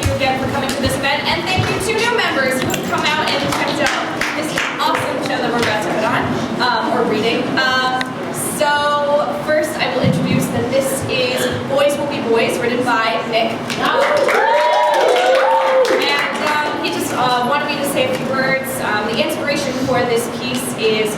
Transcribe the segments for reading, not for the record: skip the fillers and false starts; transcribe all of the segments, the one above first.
thank you again for coming to this event, and thank you to new members who have come out and checked out this awesome show that we're about to put on, or reading. So first I will introduce that this is Boys Will Be Boys, written by Nick. And he just wanted me to say a few words. The inspiration for this piece is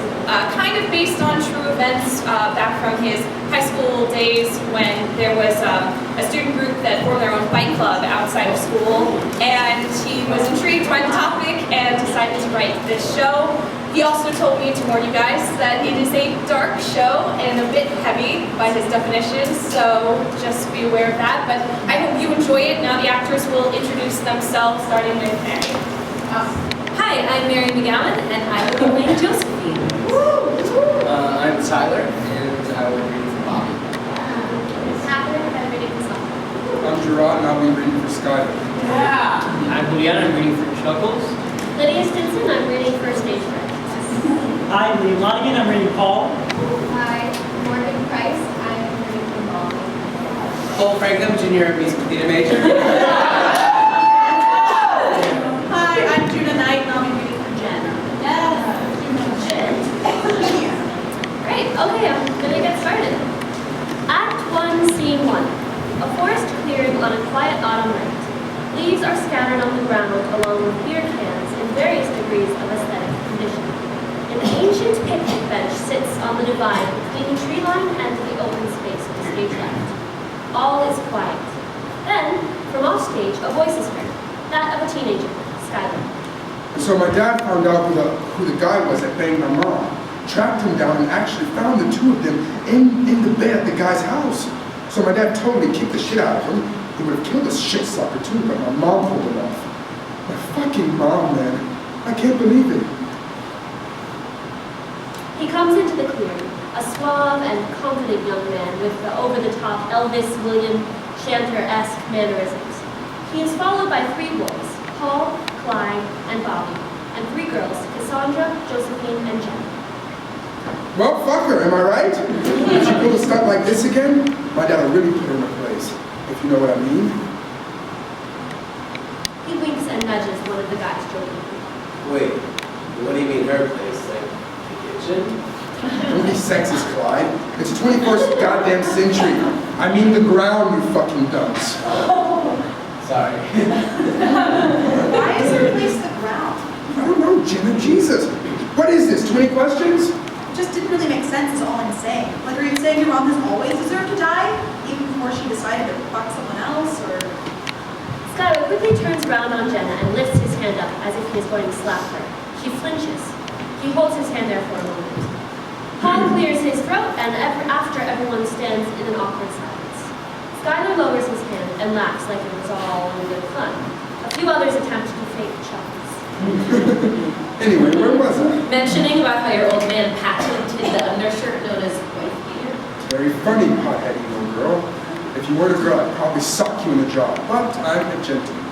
kind of based on true events back from his high school days when there was a student group that formed their own fight club outside of school, and he was intrigued by the topic and decided to write this show. He also told me to warn you guys that it is a dark show and a bit heavy by his definition, so just be aware of that. But I hope you enjoy it. Now the actors will introduce themselves, starting with Mary. Hi, I'm Mary McGowan, and I will be playing Josephine. I'm Tyler, and I will be reading for Bobby. Catherine, and I'm reading for Song. I'm Gerard, and I'll be reading for Skylar. I'm Juliana, I'm reading for Chuckles. Lydia Stinson, I'm reading for Stage Fright. Hi, Liam Lonigan, I'm reading Paul. Hi, Morgan Price, I'm reading for Paul. Cole Frankham, junior music theater major. Hi, I'm Juna Knight, and I'll be reading for Jen. Great, okay, I'm gonna get started. Act 1, Scene 1. A forest clearing on a quiet autumn night. Leaves are scattered on the ground along with beer cans in various degrees of aesthetic condition. An ancient picnic bench sits on the divide between the tree line and the open space of the stage left. All is quiet. Then, from off stage, a voice is heard, that of a teenager, Skylar. So my dad found out who the guy was that banged my mom, tracked him down, and actually found the two of them in the bed at the guy's house. So my dad totally kicked the shit out of him. He would have killed this shit sucker too, but my mom pulled it off. My fucking mom, man. I can't believe it. He comes into the clearing, a suave and confident young man with the over-the-top Elvis William Shatner-esque mannerisms. He is followed by 3 boys, Paul, Clyde, and Bobby, and 3 girls, Cassandra, Josephine, and Jen. Well, fuck her, am I right? If she pulled a stunt like this again, my dad will really put her in her place, if you know what I mean. He winks and nudges one of the guys jokingly. Wait, what do you mean her place? Like, the kitchen? Don't be sexist, Clyde. It's 21st goddamn century. I mean the ground, you fucking dunce. Sorry. Why is her place the ground? I don't know, Jenna, Jesus. What is this, 20 questions? Just didn't really make sense is all I'm saying. Like, are you saying your mom has always deserved to die? Even before she decided to fuck someone else, or? Skylar quickly turns around on Jenna and lifts his hand up as if he is going to slap her. She flinches. He holds his hand there for a moment. Paul clears his throat, and after everyone stands in an awkward silence. Skylar lowers his hand and laughs like it was all in good fun. A few others attempt to fake chuckles. Anyway, where was I? Mentioning about how your old man patented the undershirt known as wife beater. Very funny, pothead little girl. If you weren't a girl, I'd probably suck you in the jaw. But I'm a gentleman.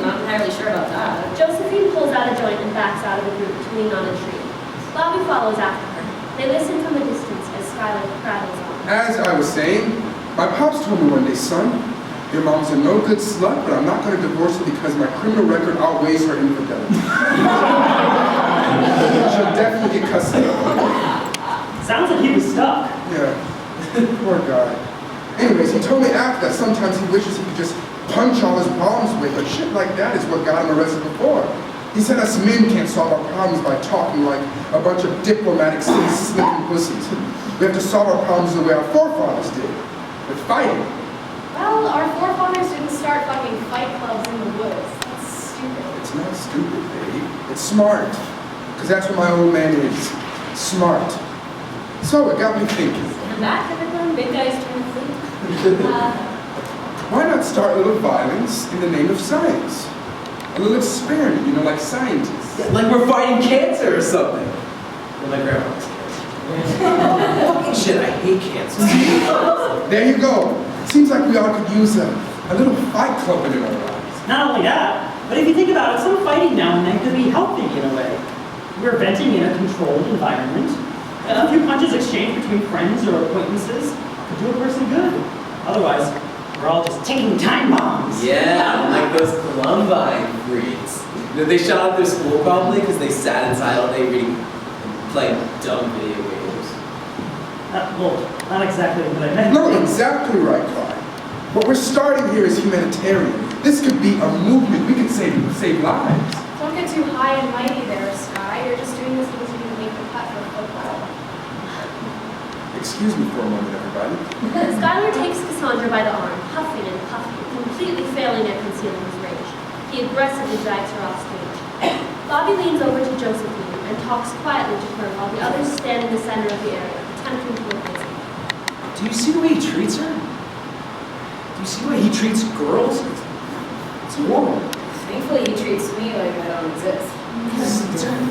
Not entirely sure about that. Josephine pulls out a joint and backs out of the group to lean on a tree. Bobby follows after her. They listen from a distance as Skylar prattles on. As I was saying, my pops told me one day, son, your mom's a no-good slut, but I'm not going to divorce her because my criminal record outweighs her infidelity. She'll definitely get custody of her. Sounds like he was stuck. Yeah, poor guy. Anyways, he told me after that sometimes he wishes he could just punch all his problems away, but shit like that is what got him arrested before. He said us men can't solve our problems by talking like a bunch of diplomatic, slipping pussies. We have to solve our problems the way our forefathers did, with fighting. Well, our forefathers didn't start fucking fight clubs in the woods. That's stupid. It's not stupid, baby. It's smart. Because that's what my old man is. Smart. So it got me thinking. And back, everyone, big guys turn fleet. Why not start a little violence in the name of science? A little experiment, you know, like scientists. Yeah, like we're fighting cancer or something. Well, my grandma was cancer. Fucking shit, I hate cancer. There you go. Seems like we all could use a little fight club in our lives. Not only that, but if you think about it, some fighting now and then could be healthy in a way. We're venting in a controlled environment. A few punches exchanged between friends or acquaintances could do a person good. Otherwise, We're all just ticking time bombs. Yeah, like those Columbine freaks. They shut out their school probably because they sat inside all day reading, playing dumb video games. Well, not exactly what I meant. No, exactly right, Clyde. What we're starting here is humanitarian. This could be a movement. We could save lives. Don't get too high and mighty there, Sky. You're just doing this because you can make the cut for football. Excuse me for a moment, everybody. Skylar takes Cassandra by the arm, huffing and puffing, completely failing at concealing his rage. He aggressively drags her off stage. Bobby leans over to Josephine and talks quietly to her while the others stand in the center of the area, attempting to replace him. Do you see the way he treats her? Do you see the way he treats girls? It's horrible. Thankfully, he treats me like I don't exist.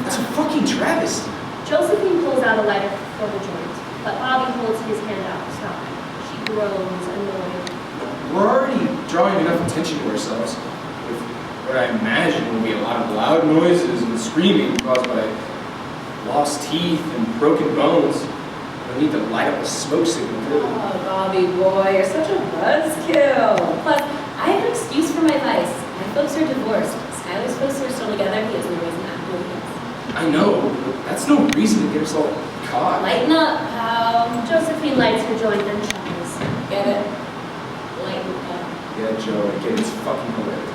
It's a fucking travesty. Josephine pulls out a lighter for the joint, but Bobby holds his hand out to stop her. She groans, annoyed. We're already drawing enough attention to ourselves with what I imagine will be a lot of loud noises and screaming caused by lost teeth and broken bones. We need to light up a smoke signal. Oh, Bobby boy, you're such a buzzkill. Plus, I have an excuse for my vice. My folks are divorced. Skylar's folks are still together. He has no reason to act like this. I know, but that's no reason to get us all caught. Lighten up, pal. Josephine lights her joint and chuckles. Get it? Lighten up. Yeah, Joe, I get it's fucking hilarious.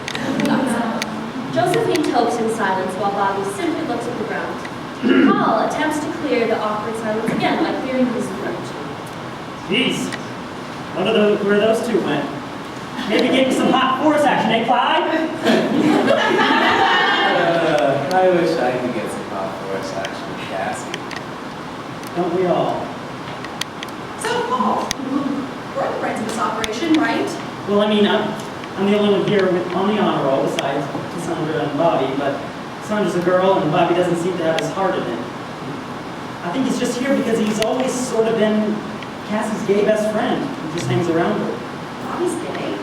Josephine tokes in silence while Bobby simply looks at the ground. Paul attempts to clear the awkward silence again by clearing his throat. Jeez. Where those two went? Maybe getting some hot force action, eh, Clyde? I wish I could get some hot force action with Cassie. Don't we all? So, Paul, we're the brains of this operation, right? Well, I mean, I'm the only one here on the honor roll besides Cassandra and Bobby, but Cassandra's a girl and Bobby doesn't seem to have his heart in it. I think he's just here because he's always sort of been Cassie's gay best friend who just hangs around her. Bobby's gay.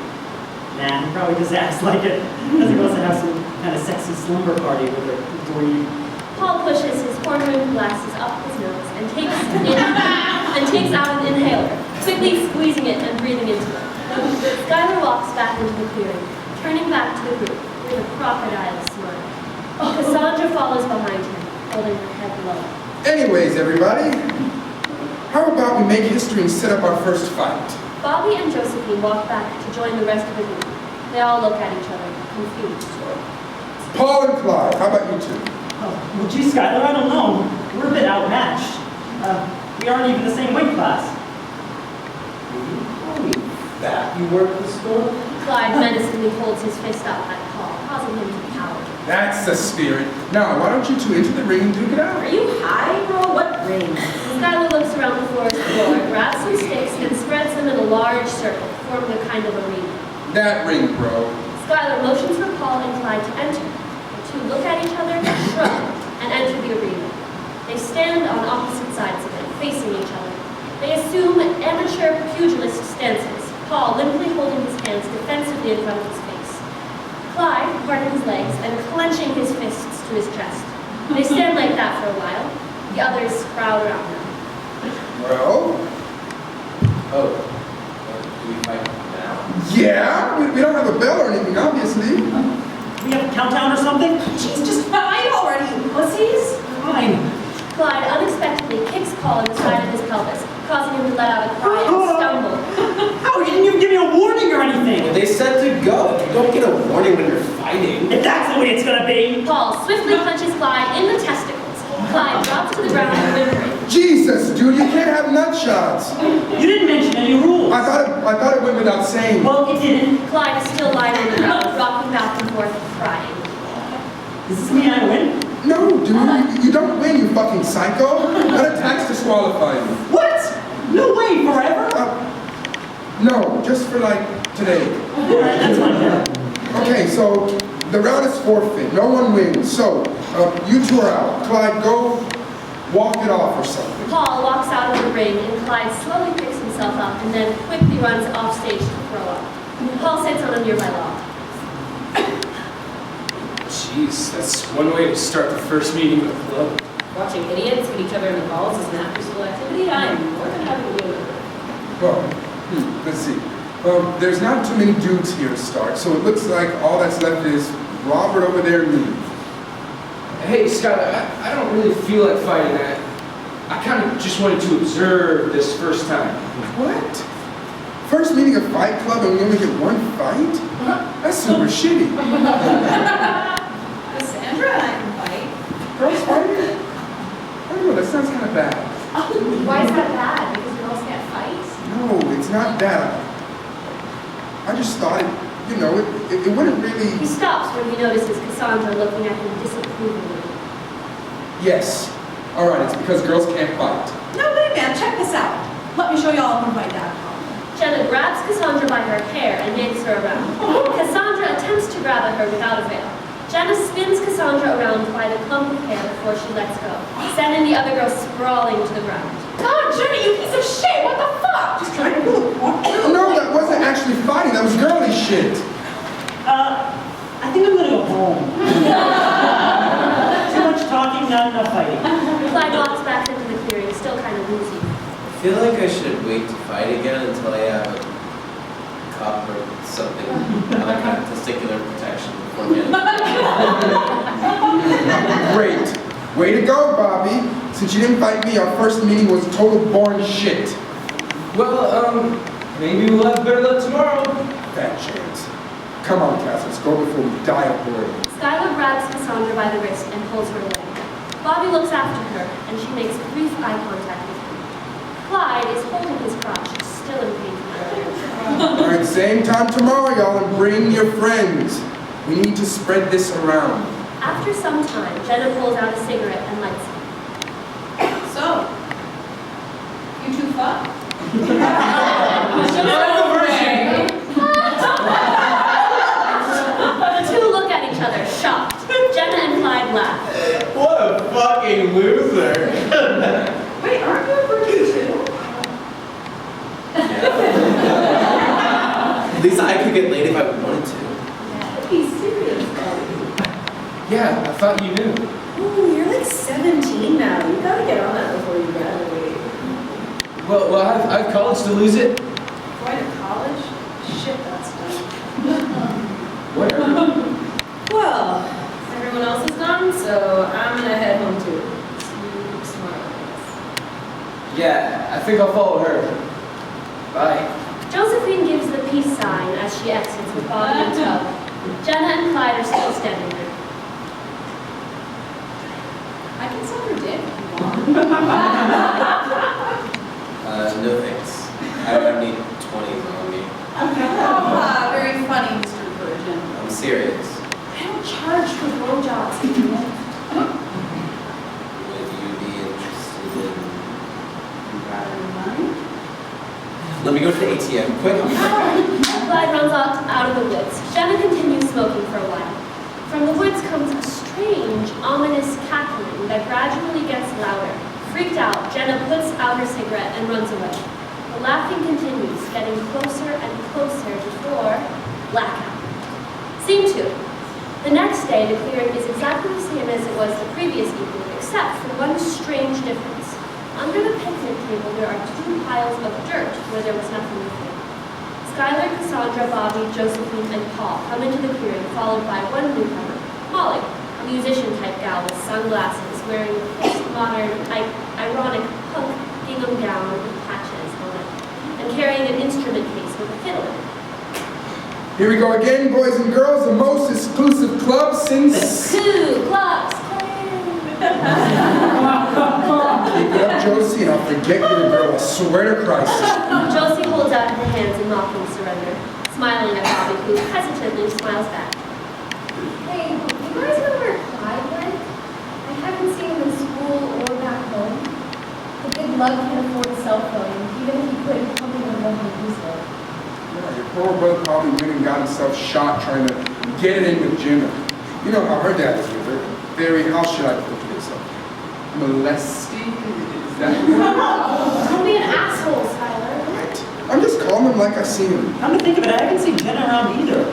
Nah, he probably just acts like it because he wants to have some kind of sexy slumber party with her dweeb. Paul pushes his horn-rimmed glasses up his nose and takes out an inhaler, quickly squeezing it and breathing into it. Skylar walks back into the clearing, turning back to the group with a crocodile smile. Cassandra follows behind him, holding her head low. Anyways, everybody, how about we make history and set up our first fight? Bobby and Josephine walk back to join the rest of the group. They all look at each other, confused. Paul and Clyde, how about you two? Oh, well, gee, Skylar, I don't know. We're a bit outmatched. We aren't even the same weight class. That you work at the store? Clyde menacingly holds his fist up at Paul, causing him to cower. That's the spirit. Now, why don't you two enter the ring and duke it out? Are you high, bro? What ring? Skylar looks around the forest floor, grabs some sticks, and spreads them in a large circle, forming a kind of arena. That ring, bro. Skylar motions for Paul and Clyde to enter. The two look at each other, shrug, and enter the arena. They stand on opposite sides of it, facing each other. They assume amateur pugilist stances, Paul limply holding his hands defensively in front of his face. Clyde parting his legs and clenching his fists to his chest. They stand like that for a while. The others crowd around them. Well, Do we fight now? yeah, we don't have a bell or anything, obviously. We have a countdown or something? Jeez, just fight already, you pussies. Fine. Clyde unexpectedly kicks Paul in the side of his pelvis, causing him to let out a cry and stumble. How? You didn't even give me a warning or anything. Well, they said to go. You don't get a warning when you're fighting. If that's the way it's gonna be. Paul swiftly punches Clyde in the testicles. Clyde drops to the ground whimpering. Jesus, dude, you can't have nut shots. You didn't mention any rules. I thought it went without saying. Well, it didn't. Clyde is still lying on the ground, rocking back and forth, crying. Does this mean I win? No, dude, you don't win, you fucking psycho. That attacks disqualify you. What? No way, forever? No, just for like today. Alright, that's fine. Okay, so the round is forfeit. No one wins. So you two are out. Clyde, go walk it off or something. Paul walks out of the ring and Clyde slowly picks himself up and then quickly runs off stage to throw up. Paul sits on a nearby log. Jeez, that's one way to start the first meeting of the club. Watching idiots hit each other in the balls is an after-school activity I'm more than happy to do it. Well, let's see. Well, there's not too many dudes here to start, so it looks like all that's left is Robert over there and me. Hey, Skylar, I don't really feel like fighting that. I kind of just wanted to observe this first time. What? First meeting a fight club and we only get one fight? That's super shitty. Cassandra and I can fight. Girls fighting? I don't know, that sounds kind of bad. Why is that bad? Because girls can't fight? No, it's not that. I just thought it wouldn't He really... stops when he notices Cassandra looking at him disapprovingly. Yes. All right, it's because girls can't fight. No, wait, man, check this out. Let me show y'all who my dad called. Jenna grabs Cassandra by her hair and yanks her around. Cassandra attempts to grab at her without avail. Jenna spins Cassandra around by the clump of hair before she lets go, sending the other girl sprawling to the ground. God, Jenna, you piece of shit! What the fuck? Just trying to pull a point. No, that wasn't actually fighting. That was girly shit. I think I'm gonna go home. Too much talking, not enough fighting. Clyde walks back into the clearing, still kind of woozy. I feel like I should wait to fight again until I have a cup or something, other kind of testicular protection before getting. Great. Way to go, Bobby. Since you didn't fight me, our first meeting was total boring shit. Well, maybe we'll have better luck tomorrow. Fat chance. Come on, Cass, let's go before we die of boredom. Skylar grabs Cassandra by the wrist and pulls her away. Bobby looks after her, and she makes brief eye contact with him. Clyde is holding his crotch, still in pain from earlier. All right, same time tomorrow, y'all, and bring your friends. We need to spread this around. After some time, Jenna pulls out a cigarette and lights it. So, you two fuck? The two look at each other, shocked. Jenna and Clyde laugh. What a fucking loser! Wait, aren't you a virgin too? At least I could get laid if I wanted to. Be serious, though. Yeah, I thought you knew. Ooh, you're like 17 now. You gotta get on that before you graduate. Well, I have college to lose it. Going to college? Shit, that's done. Where? Well, everyone else is gone, so I'm gonna head home too. Tomorrow. Yeah, I think I'll follow her. Bye. Josephine gives the peace sign as she exits with Bobby and Tub. Jenna and Clyde are still standing there. I can suck her dick if you want. No thanks. I don't need 20s on me. Ah, very funny, Mr. Virgin. I'm serious. I don't charge for blowjobs. Would you be interested in... Money? Let me go to the ATM, quick. Clyde runs out of the woods. Jenna continues smoking for a while. From the woods comes a strange, ominous cackling that gradually gets louder. Freaked out, Jenna puts out her cigarette and runs away. The laughing continues, getting closer and closer before blackout. Scene 2. The next day, the clearing is exactly the same as it was the previous evening, except for one strange difference. Under the picnic table, there are 2 piles of dirt where there was nothing before. Skylar, Cassandra, Bobby, Josephine, and Paul come into the clearing, followed by one newcomer, Molly, a musician-type gal with sunglasses, wearing a postmodern, ironic punk gingham gown with patches on it, and carrying an instrument case with a fiddle in it. Here we go again, boys and girls, the most exclusive club since... 2 clubs! Keep it up, Josie, and I'll forget you're a girl, I swear to Christ. Josie holds out her hands in mocking surrender, smiling at Bobby, who hesitantly smiles back. Hey, you guys know where Clyde went? I haven't seen him in school or back home. The big lug can't afford a cell phone, even if he could, he probably wouldn't know how to use it. Yeah, your poor brother probably went and got himself shot trying to get it in with Jenna. You know how her dad is with her. Very, how should I put this? Molesting? Is that Don't be an asshole, Skylar. right? I'm just calling him like I see him. Come to think of it, I haven't seen Jenna around either.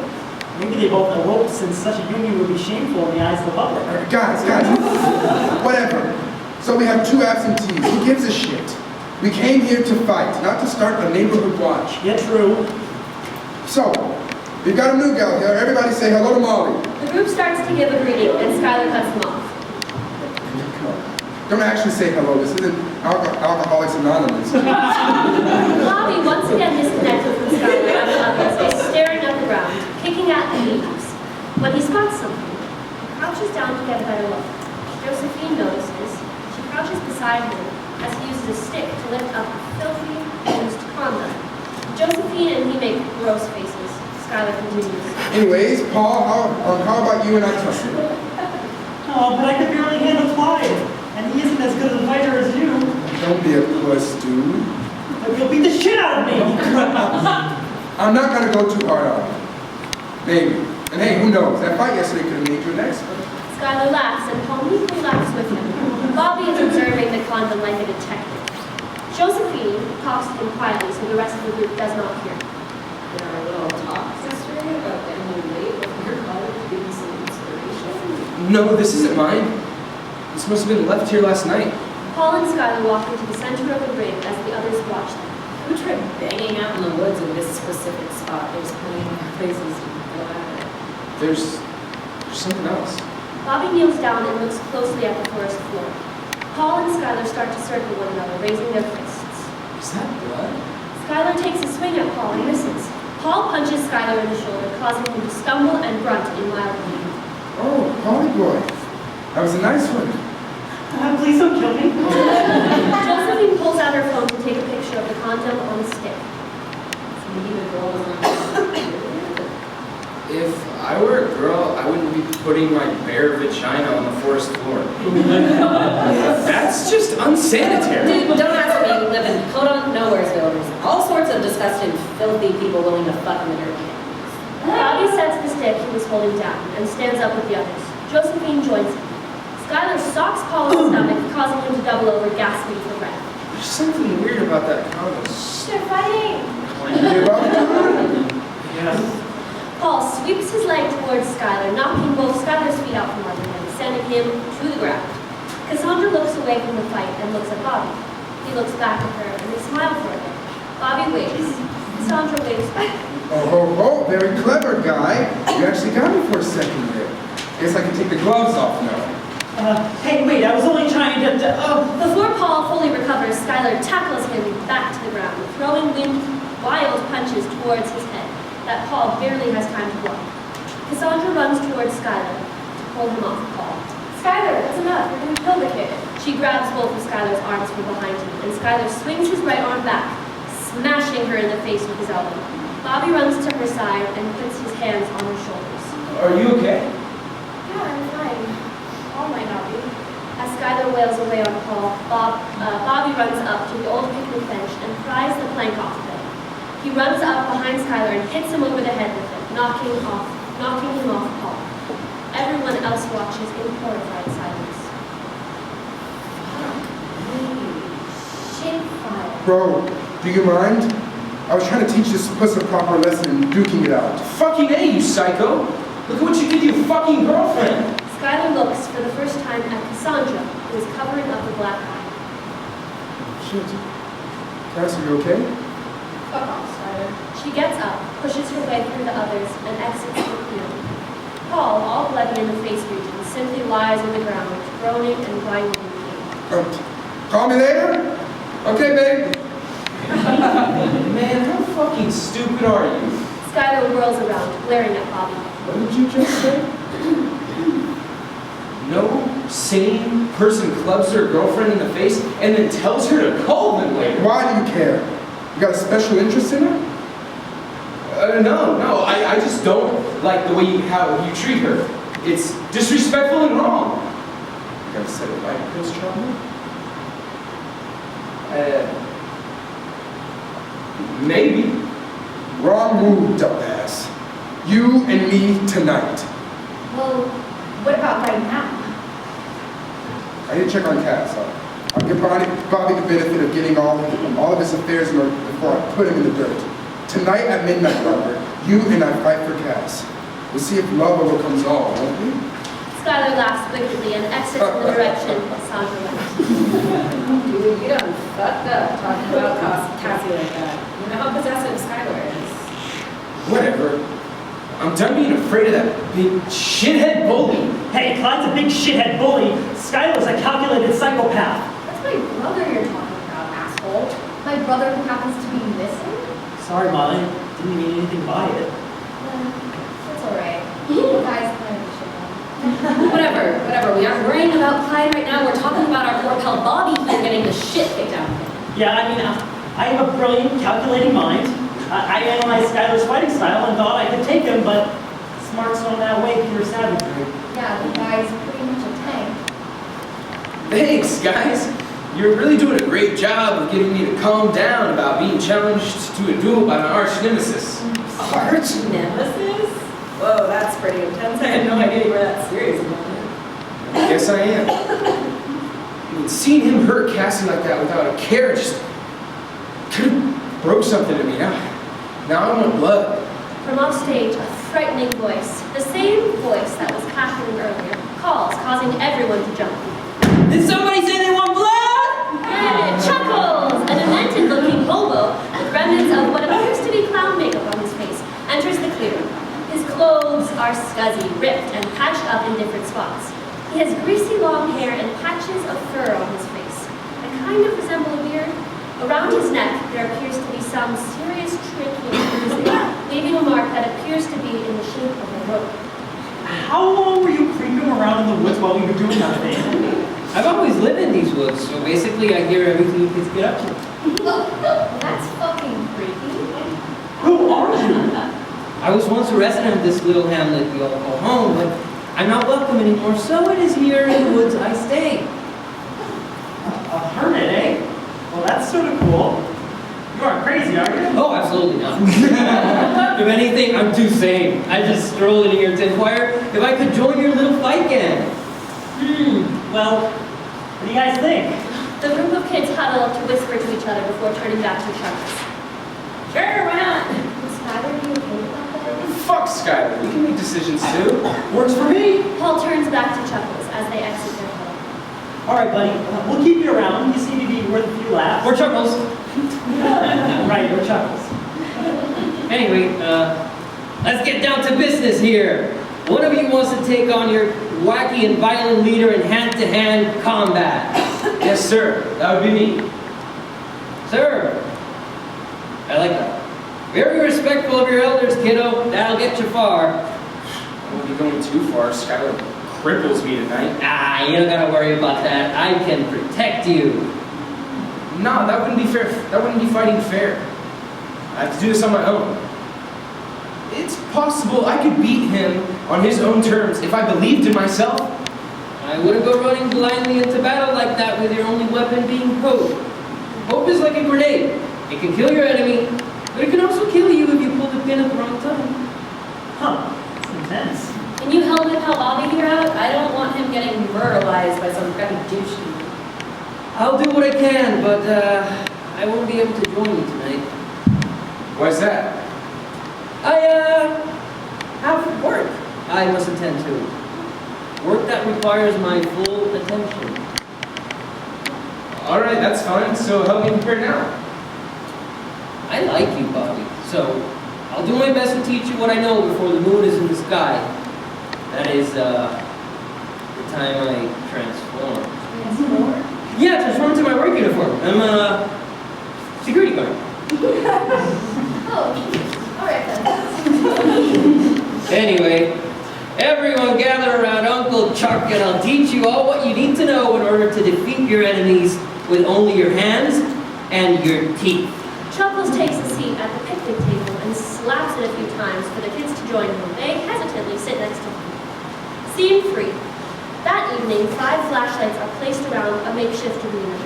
Maybe they both eloped since such a union would be shameful in the eyes of the public. Guys, whatever. So we have 2 absentees. Who gives a shit? We came here to fight, not to start a neighborhood watch. Yeah, true. So, we've got a new gal here. Everybody say hello to Molly. The group starts to give a greeting, and Skylar cuts them off. Come on. Don't actually say hello. This isn't Alcoholics Anonymous. Bobby, once again disconnected from Skylar and the others, is staring at the ground, kicking at the leaves. When he spots something, he crouches down to get a better look. Josephine notices. She crouches beside him as he uses a stick to lift up a filthy, used condom. Josephine and he make gross faces. Skylar continues. Anyways, Paul, how about you and I trust you? Oh, but I can barely handle Clyde. And he isn't as good a fighter as you. Don't be a puss, dude. But you'll beat the shit out of me. I'm not gonna go too hard on you. Maybe. And hey, who knows? That fight yesterday could have made you an expert. Skylar laughs and Paul meekly laughs with him. Bobby is observing the condom like a detective. Josephine talks to him quietly so the rest of the group does not hear. There are little talks yesterday about getting late with your college giving some inspiration. No, this isn't mine. This must have been left here last night. Paul and Skylar walk into the center of the ring as the others watch them. Who tried banging out in the woods in this specific spot? There's plenty of places to go at it. There's something else. Bobby kneels down and looks closely at the forest floor. Paul and Skylar start to circle one another, raising their fists. Is that blood? Skylar takes a swing at Paul and misses. Paul punches Skylar in the shoulder, causing him to stumble and grunt in mild pain. Oh, Polly boy. That was a nice one. Please don't kill me. Josephine pulls out her phone to take a picture of the condom on the stick. Maybe the girl was If I were a girl, I wouldn't be putting my bare vagina on the forest floor. That's just unsanitary. Dude, don't ask me. We live in Dakota, Nowheresville. There's all sorts of disgusting, filthy people willing to fuck in the dirt. Bobby sets the stick he was holding down and stands up with the others. Josephine joins him. Skylar socks Paul in the stomach, causing him to double over, gasping for breath. There's something weird about that condom. They're fighting. Give up, dude. Yes. Paul sweeps his leg towards Skylar, knocking both Skylar's feet out from under him, sending him to the ground. Cassandra looks away from the fight and looks at Bobby. He looks back at her and they smile for a bit. Bobby waves. Cassandra waves back. Oh, very clever guy. You actually got me for a second there. Guess I can take the gloves off now. Hey, wait, I was only trying to... Before Paul fully recovers, Skylar tackles him back to the ground, throwing wild punches towards his head that Paul barely has time to block. Cassandra runs towards Skylar to pull him off Paul. Skylar, that's enough. You're gonna kill the kid. She grabs both of Skylar's arms from behind him, and Skylar swings his right arm back, smashing her in the face with his elbow. Bobby runs to her side and puts his hands on her shoulders. Are you okay? Yeah, I'm fine. Paul might not be. As Skylar wails away on Paul, Bobby runs up to the old picnic bench and pries the plank off of it. He runs up behind Skylar and hits him over the head with it, knocking him off Paul. Everyone else watches in horrified silence. Shit fire. Bro, do you mind? I was trying to teach this puss a proper lesson in duking it out. Fucking A, you psycho! Look at what you did to your fucking girlfriend! Skylar looks for the first time at Cassandra, who is covering up a black eye. Shit. Cass, are you okay? Fuck off, Skylar. She gets up, pushes her way through the others, and exits the clearing. Paul, all bloody in the face region, simply lies on the ground, groaning and grinding in pain. Call me later? Okay, babe. Man, how fucking stupid are you? Skylar whirls around, glaring at Bobby. What did you just say? No sane person clubs their girlfriend in the face and then tells her to call them later. Why do you care? You got a special interest in her? No, I just don't like the way how you treat her. It's disrespectful and wrong. You gotta set it right, Prince Charming? Maybe. Wrong move, dumbass. You and me tonight. Well, what about right now? I need to check on Cass. I'll give Bobby the benefit of getting all of his affairs in order before I put him in the dirt. Tonight at midnight, Robert, you and I fight for Cass. We'll see if love overcomes all, won't we? Skylar laughs wickedly and exits in the direction Cassandra went. Dude, you done fucked up talking about Cassie like that. You know how possessive Skylar is. Whatever. I'm done being afraid of that big shithead bully. Hey, Clyde's a big shithead bully. Skylar's a calculated psychopath. That's my brother you're talking about, asshole. My brother who happens to be missing? Sorry, Molly. Didn't mean anything by it. That's alright. You guys kind of shit. Whatever. We aren't worrying about Clyde right now. We're talking about our poor pal Bobby here getting the shit kicked out of him. Yeah, I mean, I have a brilliant, calculating mind. I analyzed Skylar's fighting style and thought I could take him, but smart's not that way, pure savagery. Yeah, the guy's pretty much a tank. Thanks, guys. You're really doing a great job of getting me to calm down about being challenged to a duel by my arch nemesis. Arch nemesis? Whoa, that's pretty intense. I had no idea you were that serious about it. I guess I am. I mean, seeing him hurt Cassie like that without a care just kind of broke something in me. Now I want blood. From off stage, a frightening voice, the same voice that was cackling earlier, calls, causing everyone to jump. Did somebody say they want blood? Yeah, Chuckles, a demented-looking hobo with remnants of what appears to be clown makeup on his face, enters the clearing. His clothes are scuzzy, ripped, and patched up in different spots. He has greasy long hair and patches of fur on his face that kind of resemble a beard. Around his neck, there appears to be some serious trachea bruising, leaving a mark that appears to be in the shape of a rope. How long were you creeping around in the woods while we were doing that thing? I've always lived in these woods, so basically I hear everything you kids get up to. That's fucking freaky. Who are you? I was once a resident of this little hamlet we all call home, but I'm not welcome anymore, so it is here in the woods I stay. A hermit, eh? Well, that's sort of cool. You aren't crazy, are you? Oh, absolutely not. If anything, I'm too sane. I just strolled in here to inquire if I could join your little fight gang. Well, what do you guys think? The group of kids huddle to whisper to each other before turning back to Chuckles. Sure, why not? Skylar, do you okay with that? Fuck Skylar. We can make decisions too. Works for me. Paul turns back to Chuckles as they exit their huddle. All right, buddy. We'll keep you around. You seem to be worth a few laughs. Or Chuckles. Right, or Chuckles. Anyway, let's get down to business here. One of you wants to take on your wacky and violent leader in hand-to-hand combat. Yes, sir. That would be me. Sir, I like that. Very respectful of your elders, kiddo. That'll get you far. I won't be going too far. Skylar cripples me tonight. Ah, you don't gotta worry about that. I can protect you. No, that wouldn't be fair. That wouldn't be fighting fair. I have to do this on my own. It's possible I could beat him on his own terms if I believed in myself. I wouldn't go running blindly into battle like that with your only weapon being hope. Hope is like a grenade. It can kill your enemy, but it can also kill you if you pull the pin at the wrong time. Huh. It's intense. Can you help him help Bobby here out? I don't want him getting murderized by some crappy douche. I'll do what I can, but I won't be able to join you tonight. Why's that? I have work I must attend to. Work that requires my full attention. All right, that's fine. So help me prepare now. I like you, Bobby, so I'll do my best to teach you what I know before the moon is in the sky. That is, the time I transform. Transform? Yeah, transform into my work uniform. I'm a security guard. Oh, alright then. Anyway, everyone gather around Uncle Chuck and I'll teach you all what you need to know in order to defeat your enemies with only your hands and your teeth. Chuckles takes a seat at the picnic table and slaps it a few times for the kids to join him. They hesitantly sit next to him. Scene 3. That evening, 5 flashlights are placed around a makeshift arena,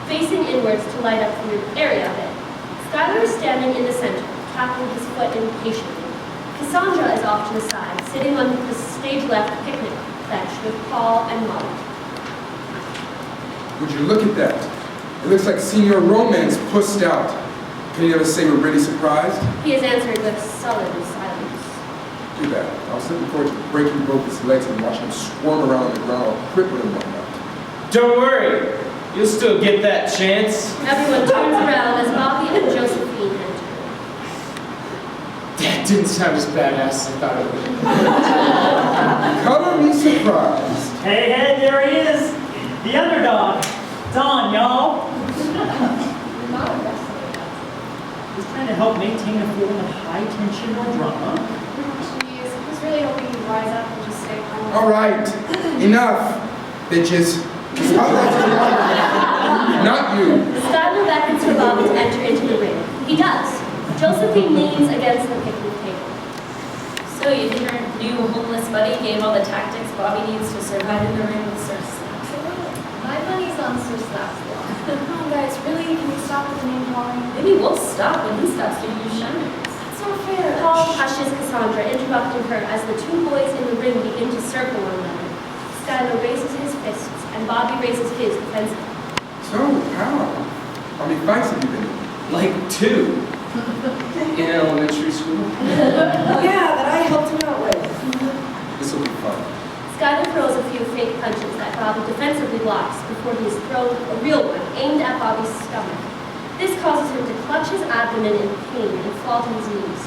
facing inwards to light up the area of it. Skylar is standing in the center, tapping his foot impatiently. Cassandra is off to the side, sitting on the stage-left picnic bench with Paul and Molly. Would you look at that? It looks like Senior Romance pussed out. Can you ever say we're really surprised? He is answered with sullen silence. Too bad. I was looking forward to breaking both his legs and watching him squirm around on the ground all crippled and whatnot. Don't worry. You'll still get that chance. Everyone turns around as Bobby and Josephine enter. That That didn't sound as badass as I thought it would. Color me surprised. Hey, hey, there he is. The underdog. It's on, y'all. You're not a wrestler. He's trying to help maintain a feeling of high tension or drama. Jeez, I was really hoping you'd rise up and just stay calm. All right, enough, bitches. Spotlight's on you. Not you. Skylar beckons for Bobby to enter into the ring. He does. Josephine leans against the picnic table. So you think our new homeless buddy gave all the tactics Bobby needs to survive in the ring with Sir Snaps? My money's on Sir Slap's law. Come on, guys, really? Can we stop with the name calling? Maybe we'll stop when he stops giving you shiners. That's not fair. Paul hushes Cassandra, interrupting her as the two boys in the ring begin to circle one another. Skylar raises his fists, and Bobby raises his defensively. So, how many fights have you been in? Like 2. In elementary school. Yeah, that I helped him out with. This will be fun. Skylar throws a few fake punches that Bobby defensively blocks before he is thrown a real one aimed at Bobby's stomach. This causes him to clutch his abdomen in pain and fall to his knees.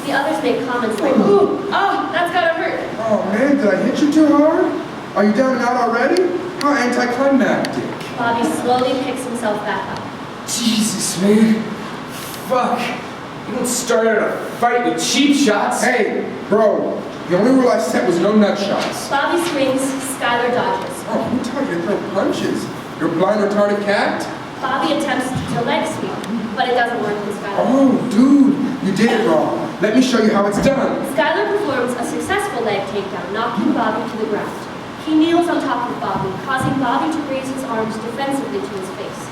The others make comments like, "Ooh, oh, that's gotta hurt." Oh man, did I hit you too hard? Are you down and out already? How anticlimactic. Bobby slowly picks himself back up. Jesus, man. Fuck. You don't start out a fight with cheap shots. Hey, bro, the only rule I set was no nut shots. Bobby swings, Skylar dodges. Oh, who taught you to throw punches? Your blind retarded cat? Bobby attempts to leg sweep, but it doesn't work with Skylar. Oh, dude, you did it wrong. Let me show you how it's done. Skylar performs a successful leg takedown, knocking Bobby to the ground. He kneels on top of Bobby, causing Bobby to raise his arms defensively to his face.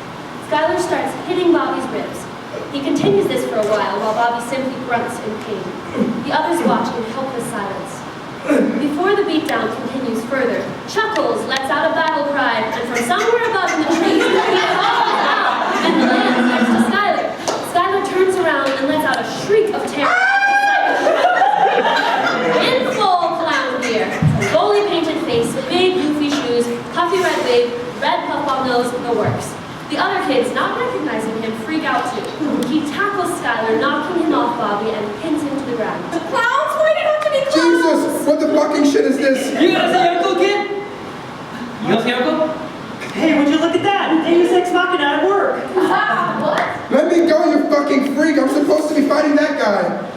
Skylar starts hitting Bobby's ribs. He continues this for a while Bobby simply grunts in pain. The others watch in helpless silence. Before the beatdown continues further, Chuckles lets out a battle cry, and from somewhere above in the trees, he falls down and lands next to Skylar. Skylar turns around and lets out a shriek of terror. In full clown gear, goalie painted face, big goofy shoes, puffy red wig, red puff-ball nose, the works. The other kids, not recognizing him, freak out too. He tackles Skylar, knocking him off Bobby and pins him to the ground. Clowns? Why did it have to be clowns? Jesus, what the fucking shit is this? You gonna say uncle, kid? You gonna say uncle? Hey, would you look at that? Deus Ex Machina at work. What? Let me go, you fucking freak. I'm supposed to be fighting that guy.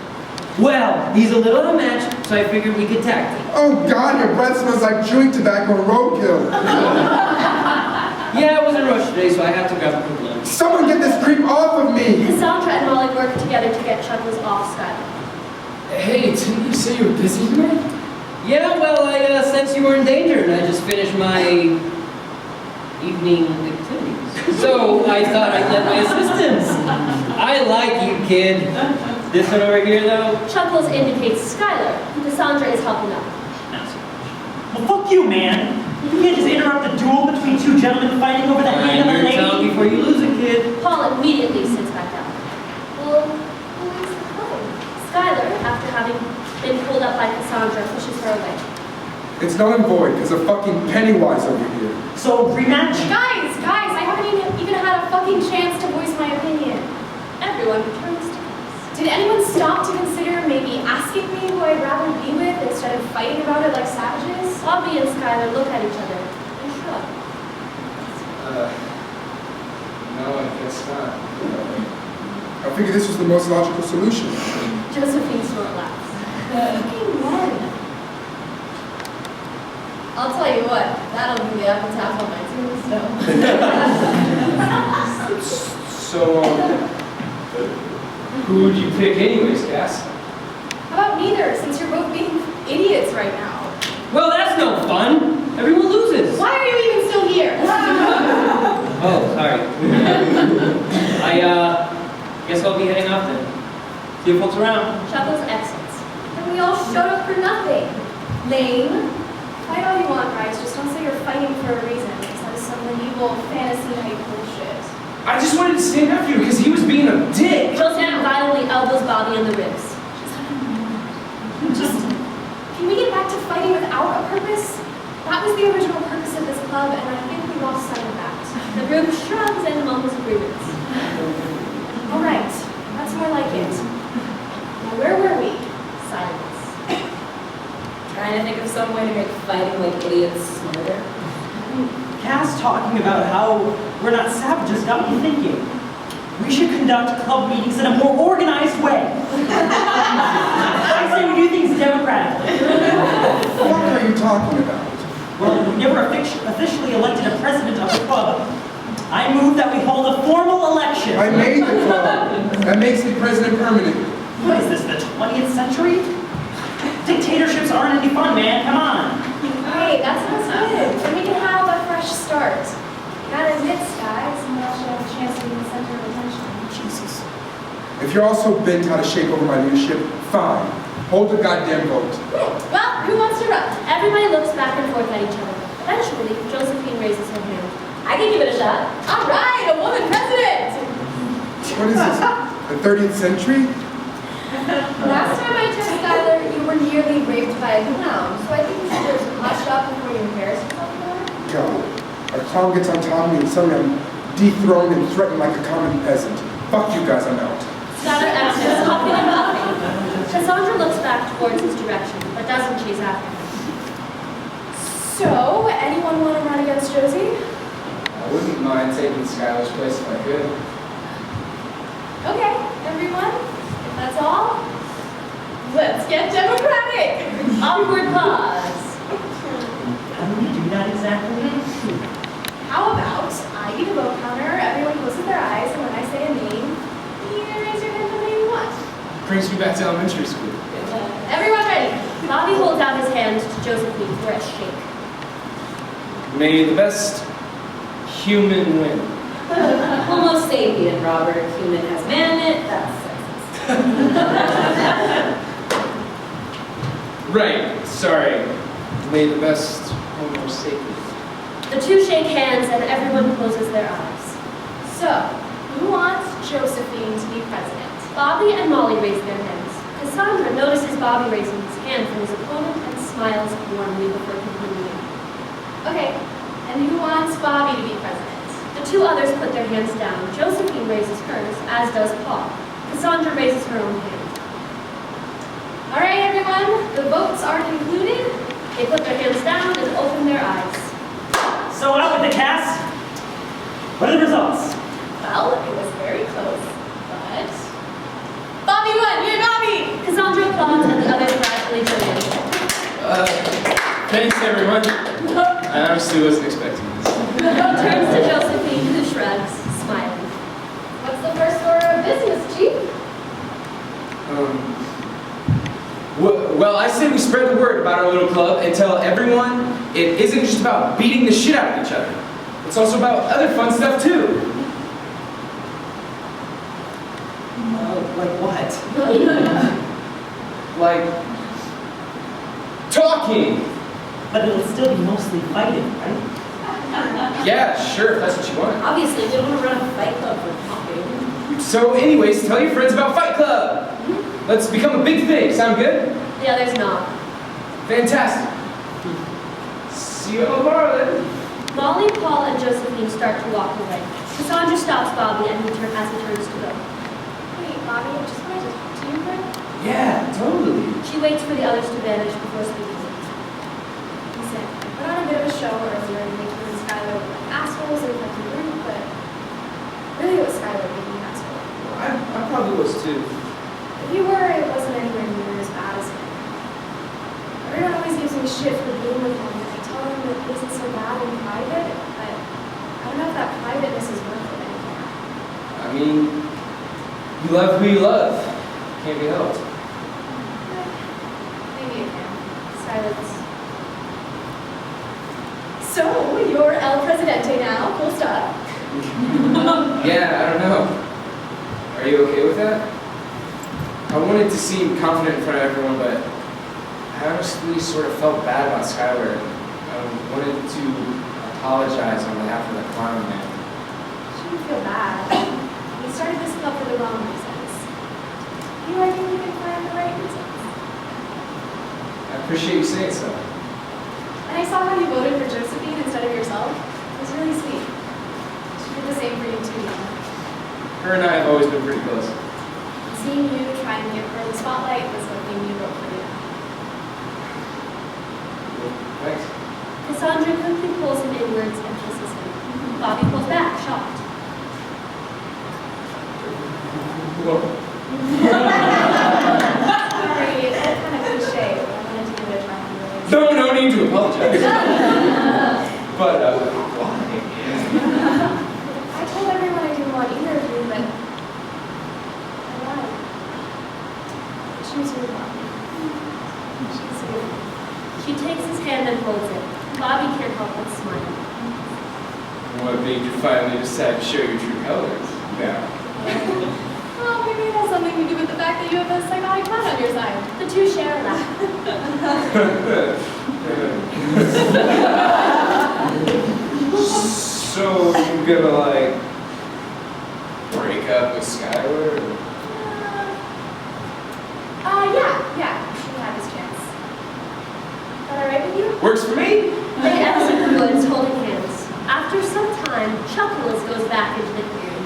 Well, he's a little unmatched, so I figured we could tag team. Oh God, your breath smells like chewing tobacco and roadkill. Yeah, I was in a rush today, so I had to grab a quick lunch. Someone get this creep off of me. Cassandra and Molly work together to get Chuckles off Skylar. Hey, didn't you say you were busy tonight? Yeah, well, I sensed you were in danger, and I just finished my evening activities. So I thought I'd lend my assistance. I like you, kid. This one over here, though? Chuckles indicates Skylar, who Cassandra is helping out. Not so much. Well, fuck you, man. You can't just interrupt a duel between two gentlemen fighting over the hand of a Mind your tongue lady. before you lose it, kid. Paul immediately sits back down. Well, who is the calling? Skylar, after having been pulled up by Cassandra, pushes her away. It's null and void because of fucking Pennywise over here. So, rematch? Guys, I haven't even had a fucking chance to voice my opinion. Everyone returns to class. Did anyone stop to consider maybe asking me who I'd rather be with instead of fighting about it like savages? Bobby and Skylar look at each other and shrug. No, I guess not. I figured this was the most logical solution. Josephine snort laughs. Fucking men. I'll tell you what, that'll be the epitaph on my tombstone. So, who would you pick anyways, Cass? How about neither, since you're both being idiots right now? Well, that's no fun. Everyone loses. Why are you even still here? Oh, sorry. I guess I'll be heading off then. See you folks around. Chuckles exits. And we all showed up for nothing. Lame. Fight all you want, guys. Just don't say you're fighting for a reason. Because that is some medieval fantasy night bullshit. I just wanted to stand up for you because he was being a dick. Josephine violently elbows Bobby in the ribs. Just, can we get back to fighting without a purpose? That was the original purpose of this club, and I think we lost sight of that. The group shrugs and mumbles agreements. All right, that's more like it. Now, where were we? way to make fighting like idiots smarter. Cass talking about how we're not savages got me thinking. We should conduct club meetings in a more organized way. I say we do things democratically. What are you talking about? Well, we never officially elected a president of the club. I move that we hold a formal election. I made the club. That makes me president permanently. What is this, the 20th century? Dictatorships aren't any fun, man. Come on. Hey, that sounds good. Then we can have a fresh start. Gotta admit, Sky, someone else should have a chance to be the center of attention. Jesus. If you're all so bent out of shape over my leadership, fine. Hold the goddamn vote. Well, who wants to run? Everybody looks back and forth at each other. Eventually, Josephine raises her hand. I can give it a shot. All right, a woman president! What is this? The 30th century? Last time I checked, Skylar, you were nearly raped by a clown, so I think you should just hush up before you embarrass yourself about it. God. A clown gets on top of me and suddenly I'm dethroned and threatened like a common peasant. Fuck you guys, I'm out. Skylar exits, huffing and puffing. Cassandra looks back towards his direction, but doesn't chase after him. So, anyone want to run against Josie? I wouldn't mind taking Skylar's place if I could. Okay, everyone, if that's all. Let's get democratic! Awkward pause. How do we do that exactly? How about I give a vote counter, everyone closes their eyes, and when I say a name, you raise your hand for the name you want. Brings me back to elementary school. Everyone ready? Bobby holds out his hand to Josephine for a shake. May the best human win. Homo sapien, Robert. Human has man in it. That's sexist. Right, sorry. May the best Homo sapien. The two shake hands and everyone closes their eyes. So, who wants Josephine to be president? Bobby and Molly raise their hands. Cassandra notices Bobby raising his hand from his opponent and smiles warmly before continuing. Okay, and who wants Bobby to be president? The two others put their hands down. Josephine raises hers, as does Paul. Cassandra raises her own hand. All right, everyone, the votes are concluded. They put their hands down and open their eyes. So out with the cast. What are the results? Well, it was very close, but... Bobby won! Yay, Bobby! Cassandra applauds and the others gradually join in. Thanks, everyone. I honestly wasn't expecting this. Turns to Josephine, who shrugs, smiling. What's the first order of business, Chief? Well, I say we spread the word about our little club and tell everyone it isn't just about beating the shit out of each other. It's also about other fun stuff, too. Like what? Like talking. But it'll still be mostly fighting, right? Yeah, sure, if that's what you want. Obviously, we don't want to run a fight club for talking. So anyways, tell your friends about Fight Club. Let's become a big thing. Sound good? The others nod. Fantastic. See you tomorrow then. Molly, Paul, and Josephine start to walk away. Cassandra stops Bobby as he turns to go. Wait, Bobby, I just wanted to talk to you for a minute. Yeah, totally. She waits for the others to vanish before speaking. Listen, I put on a bit of a show earlier and making you and Skylar look like assholes and like you group, but really it was Skylar being the asshole. I probably was too. If you were, it wasn't anywhere near as bad as him. Everyone always gives me shit for being with him. I tell him that it isn't so bad in private, but I don't know if that privateness is worth it anymore. I mean, you love who you love. Can't be helped. Maybe it can. Silence. So, you're El Presidente now. Cool stuff. Yeah, I don't know. Are you okay with that? I wanted to seem confident in front of everyone, but I honestly sort of felt bad about Skylar. I wanted to apologize on behalf of the clown man. You shouldn't feel bad. We started this club for the wrong reasons. You, I think we can find the right reasons. I appreciate you saying so. And I saw how you voted for Josephine instead of yourself. It was really sweet. She did the same for you too, Yana. Her and I have always been pretty close. Seeing you try and give her the spotlight was what made me vote for you. Well, Cassandra quickly pulls him inwards and kisses him. Bobby pulls back, shocked. Whoa. Sorry, that's kind of cliche. I wanted to give it a try. No need to apologize. But, why? I told everyone I didn't want either of you, but I lied. Choose your Bobby. She's you. She takes his hand and holds it. Bobby can't help but smile. What made you finally decide to show your true colors? Yeah. Well, maybe it has something to do with the fact that you have a psychotic man on your side. The two share a laugh. So you're gonna like break up with Skylar? Yeah, she had his chance. That all right with you? Works for me. They exit the woods holding hands. After some time, Chuckles goes back into the clearing.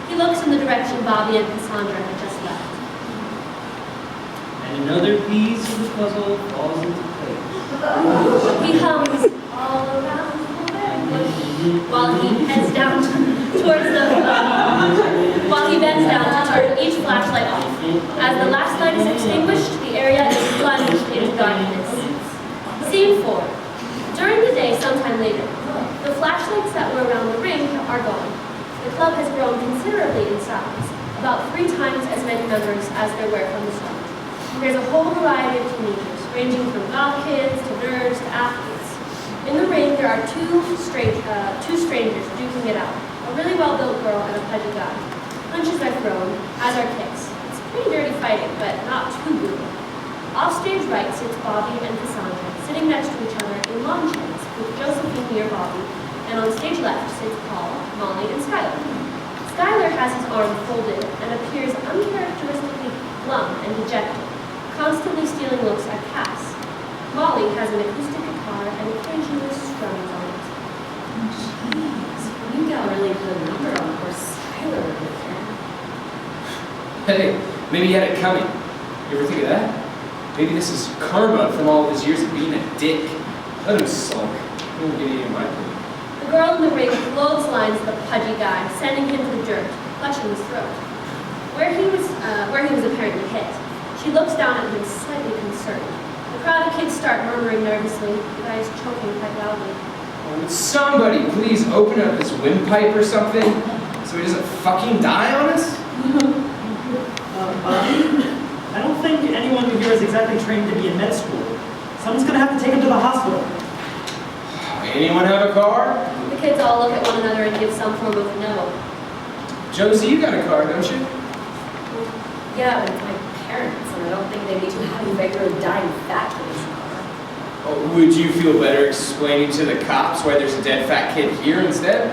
He looks in the direction Bobby and Cassandra had just left. And another piece of the puzzle falls into place. He hums all around the bush while he heads down towards the while he bends down to turn each flashlight off. As the last light is extinguished, the area is plunged into darkness. Scene 4. During the day, sometime later, the flashlights that were around the ring are gone. The club has grown considerably in size, about 3 times as many members as there were from the start. There's a whole variety of teenagers, ranging from goth kids to nerds to athletes. In the ring, there are two strangers duking it out, a really well-built girl and a pudgy guy. Punches are thrown, as are kicks. It's pretty dirty fighting, but not too brutal. Off-stage right sits Bobby and Cassandra, sitting next to each other in lawn chairs, with Josephine near Bobby, and on stage left sits Paul, Molly, and Skylar. Skylar has his arm folded and appears uncharacteristically glum and dejected, constantly stealing looks at Cass. Molly has an acoustic guitar and occasionally strums on it. Jeez, you got a really good number on poor Skylar over there. Hey, maybe he had it coming. You ever think of that? Maybe this is karma from all of his years of being a dick. Let him sulk. He won't get any of my food. The girl in the ring clotheslines the pudgy guy, sending him to the dirt, clutching his throat. Where he was apparently hit. She looks down at him, slightly concerned. The crowd of kids start murmuring nervously. The guy is choking quite loudly. Oh, would somebody please open up his windpipe or something so he doesn't fucking die on us? Bobby, I don't think anyone here is exactly trained to be in med school. Someone's gonna have to take him to the hospital. Anyone have a car? The kids all look at one another and give some form of no. Josie, you got a car, don't you? Yeah, but it's my parents, and I don't think they need to have regular dying fat kids in the car. Oh, would you feel better explaining to the cops why there's a dead fat kid here instead?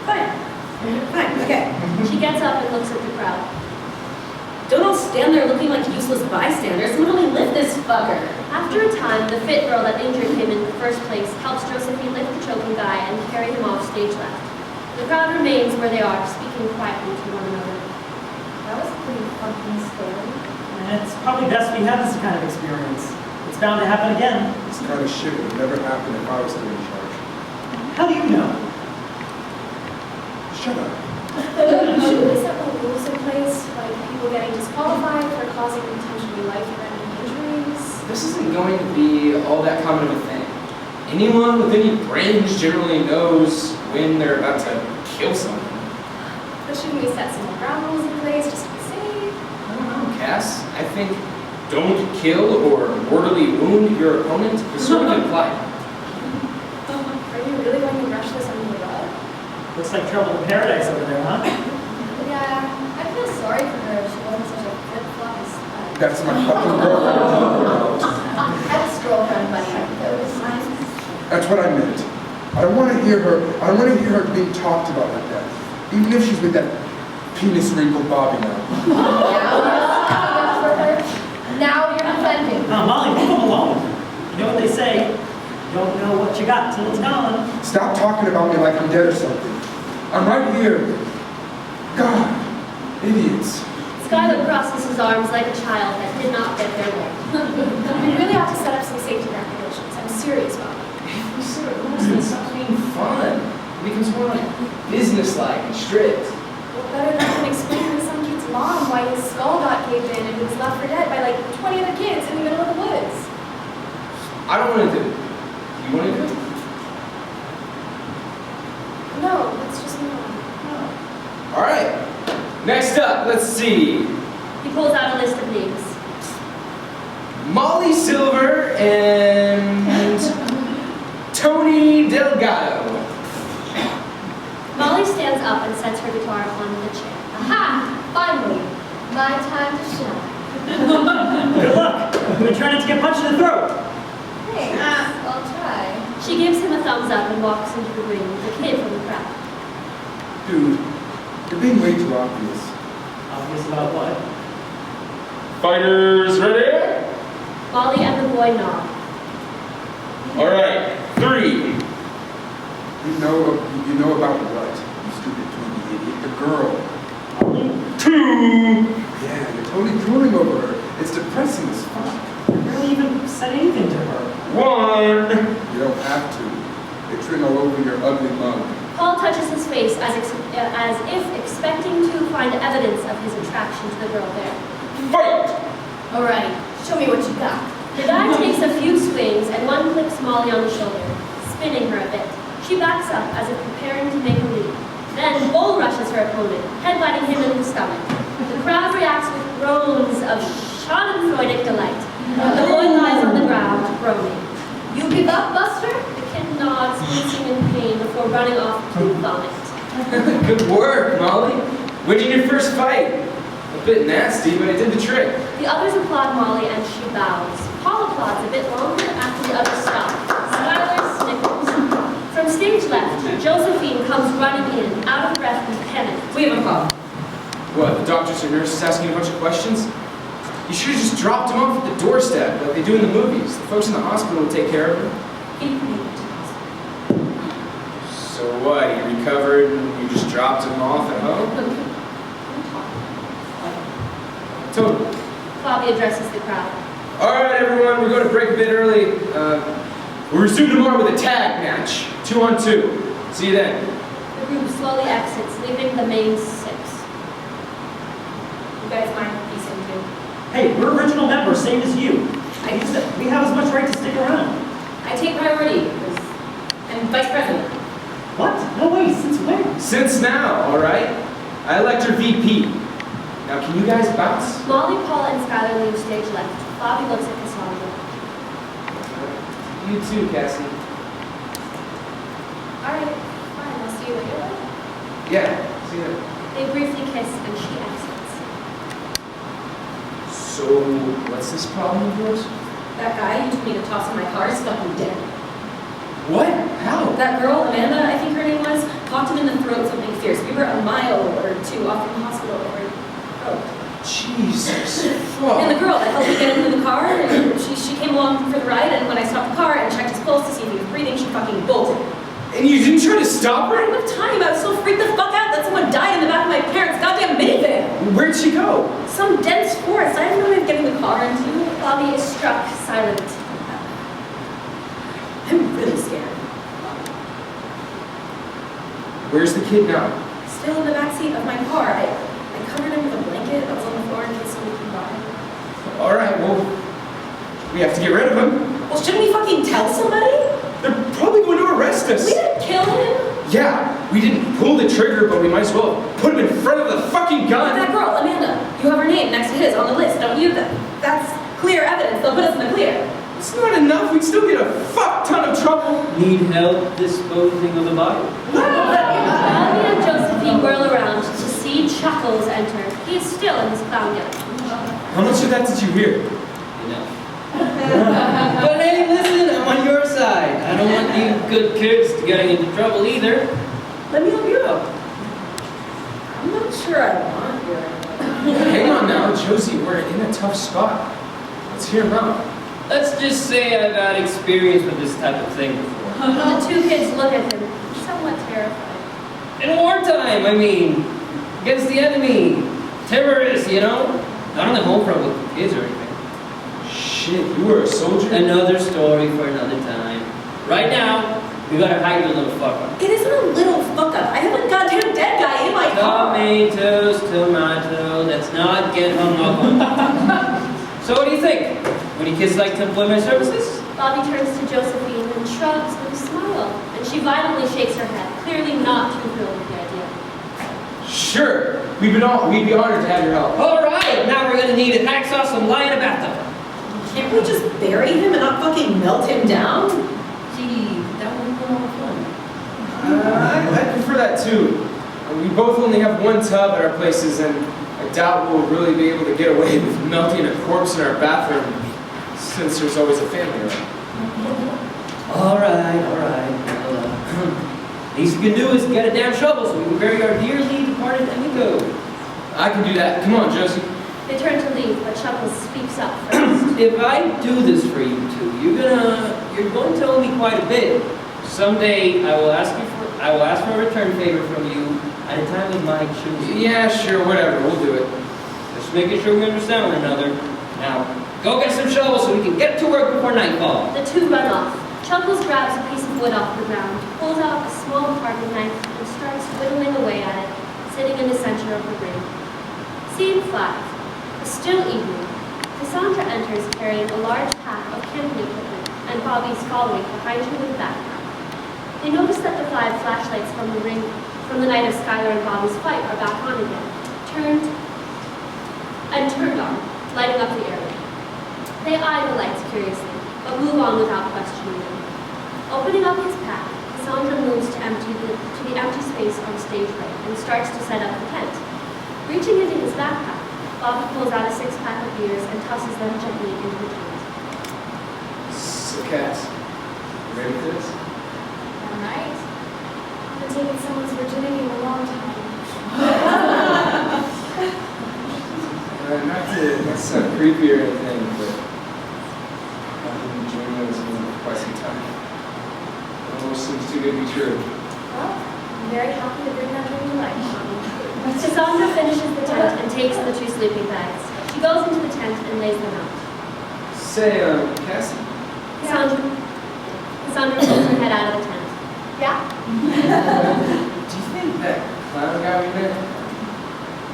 Fine, okay. She gets up and looks at the crowd. Don't all stand there looking like useless bystanders. Someone help me lift this fucker. After a time, the fit girl that injured him in the first place helps Josephine lift the choking guy and carry him off stage left. The crowd remains where they are, speaking quietly to one another. That was pretty fucking scary. And it's probably best we have this kind of experience. It's bound to happen again. This kind of shit would never happen if I was still in charge. How do you know? Shut up. Should we set more rules in place, like people getting disqualified for causing potentially life-threatening injuries? This isn't going to be all that common of a thing. Anyone with any brains generally knows when they're about to kill someone. But shouldn't we set some more ground rules in place just to be safe? I don't know, Cass. I think don't kill or mortally wound your opponent is sort of implied. Are you really going to brush this under the rug? Looks like trouble in paradise over there, huh? Yeah, I feel sorry for her if she wasn't such a flip-flop as That's my fucking girlfriend. ex-girlfriend, buddy. That was nice. That's what I meant. I don't want to hear her being talked about like that. Even if she's with that penis-wrinkled Bobby now. Now you're defending. Molly, leave him alone. You know what they say, you don't know what you got till it's gone. Stop talking about me like I'm dead or something. I'm right here. God, idiots. Skylar crosses his arms like a child that did not get their way. We really have to set up some safety regulations. I'm serious about it. businesslike and strict. Well, better than him explaining to some kid's mom why his skull got caved in and he was left for dead by like 20 other kids in the middle of the woods. I don't want to do it. You want to do it? No, it's just not. All right. Next up, let's see. He pulls out a list of names. Molly Silver and Tony Delgado. Molly stands up and sets her guitar on the chair. Aha! Finally, my time to shine. Good luck. I'm gonna try not to get punched in the throat. Thanks, I'll try. She gives him a thumbs up and walks into the ring with a kid from the crowd. Dude, you're being way too obvious. Obvious about what? Fighters ready? Molly and the boy nod. All right, 3. You know about what? You stupid tweety idiot. The girl. 2. Yeah, you're totally drooling over her. It's depressing as fuck. I barely even said anything to her. 1. You don't have to. It's written all over your ugly mug. Paul touches his face as if expecting to find evidence of his attraction to the girl there. Fight! All right, show me what you got. The guy takes a few swings and one clicks Molly on the shoulder, spinning her a bit. She backs up as if preparing to make a leap. Then bull rushes her opponent, headbutting him in the stomach. The crowd reacts with groans of schadenfreudic delight. The boy lies on the ground, groaning. You give up, Buster? The kid nods, wincing in pain before running off to vomit. Good work, Molly. Winning your first fight. A bit nasty, but it did the trick. The others applaud Molly and she bows. Paul applauds a bit longer after the others stop. Skylar snickers. From stage left, Josephine comes running in, out of breath and panicked. We have a problem. What, the doctors or nurses asking a bunch of questions? You should have just dropped him off at the doorstep like they do in the movies. The folks in the hospital will take care of him. He agreed. So what, he recovered and you just dropped him off at home? Totally. Bobby addresses the crowd. All right, everyone, we're going to break a bit early. We'll resume tomorrow with a tag match, 2-on-2. See you then. The group slowly exits, leaving the main 6. You guys mind piecing too? Hey, we're original members, same as you. We have as much right to stick around. I take priority. I'm vice president. What? No way, since when? Since now, all right? I elect your VP. Now, can you guys bounce? Molly, Paul, and Skylar leave stage left. Bobby looks at Cassandra. You too, Cassie. All right, fine, I'll see you later. Yeah, see you. They briefly kiss and she exits. So, what's this problem of yours? That guy you told me to toss in my car is fucking dead. What? How? That girl, Amanda, I think her name was, popped him in the throat something fierce. We were a mile or 2 off from the hospital over her throat. Jesus. And the girl that helped me get into the car, and she came along for the ride, and when I stopped the car and checked his pulse to see if he was breathing, she fucking bolted. And you didn't try to stop I her? didn't have time. I was so freaked the fuck out that someone died in the back of my parents' goddamn minivan. Where'd she go? Some dense forest. I have no way of getting the car into. Bobby is struck silent. I'm really scared. Where's the kid now? Still in the backseat of my car. I covered him with a blanket that was on the floor in case somebody came by. All right, well, we have to get rid of him. Well, shouldn't we fucking tell somebody? They're probably going to arrest us. We didn't kill him. Yeah, we didn't pull the trigger, but we might as well put him in front of the fucking gun. That girl, Amanda, you have her name next to his on the list, don't you? That's clear evidence. They'll put us in the clear. It's not enough. We'd still get a fuck ton of trouble. Need help disposing of the body? Bobby and Josephine whirl around to see Chuckles enter. He is still in his clown gown. How much of that did you hear? Enough. But hey, listen, I'm on your side. I don't want you good kids getting into trouble either. Let me help you out. I'm not sure I want your... Hang on now, Josie. We're in a tough spot. Let's hear him out. Let's just say I've had experience with this type of thing before. The 2 kids look at him, somewhat terrified. In wartime, I mean. Against the enemy. Terrorists, you know? Not on the home front with kids or anything. Shit, you were a soldier? Another story for another time. Right now, You gotta hide your little fuck up. It isn't a little fuck up. I have a goddamn dead guy in my car. Tomato, let's not get hung up on. So what do you think? Would you kids like to employ my services? Bobby turns to Josephine and shrugs with a smile, and she violently shakes her head, clearly not too thrilled with the idea. Sure, we'd be honored to have your help. All right, now we're gonna need a hacksaw, some lye, and a bathtub. Can't we just bury him and not fucking melt him down? Gee, that would be a lot of fun. I prefer that too. We both only have one tub at our places, and I doubt we'll really be able to get away with melting a corpse in our bathroom, since there's always a family around. All right. Well, least we can do is get a damn shovel so we can bury our dearly departed amigo. I can do that. Come on, Josie. They turn to leave, but Chuckles speaks up first. If I do this for you two, you're going to owe me quite a bit. Someday I will ask for a return favor from you at a time of my choosing. Yeah, sure, whatever. We'll do it. Just making sure we understand one another. Now, go get some shovels so we can get to work before nightfall. The two run off. Chuckles grabs a piece of wood off the ground, pulls out a small carving knife, and starts whittling away at it, sitting in the center of the ring. Scene 5. A still evening. Cassandra enters carrying a large pack of camping equipment, and Bobby's following behind her with a backpack. They notice that the 5 flashlights from the ring from the night of Skylar and Bobby's fight are back on again, turned on, lighting up the area. They eye the lights curiously, but move on without questioning them. Opening up his pack, Cassandra moves to the empty space on stage right and starts to set up the tent. Reaching into his backpack, Bobby pulls out a 6-pack of beers and tosses them gently into the tent. So, Cass, you ready for this? All right. I've been taking someone's virginity in a long time. Not to sound creepy or anything, but I've been dreaming of this movie for quite some time. It almost seems too good to be true. Well, I'm very happy to bring that dream to life. Cassandra finishes the tent and takes the 2 sleeping bags. She goes into the tent and lays them out. Say, Cassie, Cassandra pulls her head out of the tent. Yeah? do you think that clown guy we met,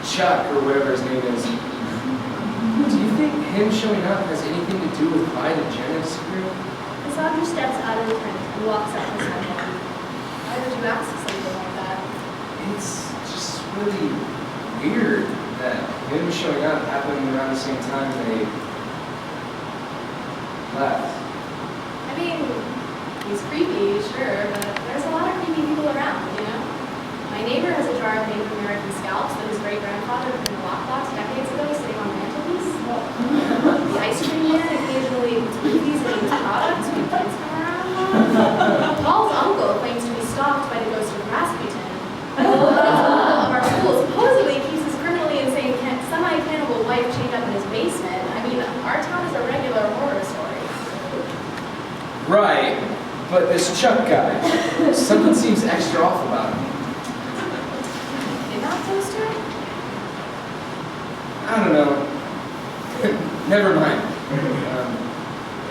Chuck or whatever his name is, do you think him showing up has anything to do with Clyde and Jenna disappearing? Cassandra steps out of the tent and walks up beside Bobby. Why would you ask something like that? It's just really weird that him showing up happened around the same time they left. I mean, he's creepy, sure, but there's a lot of creepy people around, you know? My neighbor has a jar of Native American scalps that his great-grandfather put in a Blackbox decades ago sitting on the mantelpiece. The ice cream man occasionally eats movies and eats products when kids come around. Paul's uncle claims to be stalked by the ghost of Rasputin. Of our school supposedly keeps his criminally insane semi-cannibal wife chained up in his basement. I mean, our town is a regular horror story. Right, but this Chuck guy, something seems extra off about him. Kidnap toaster? I don't know. Never mind.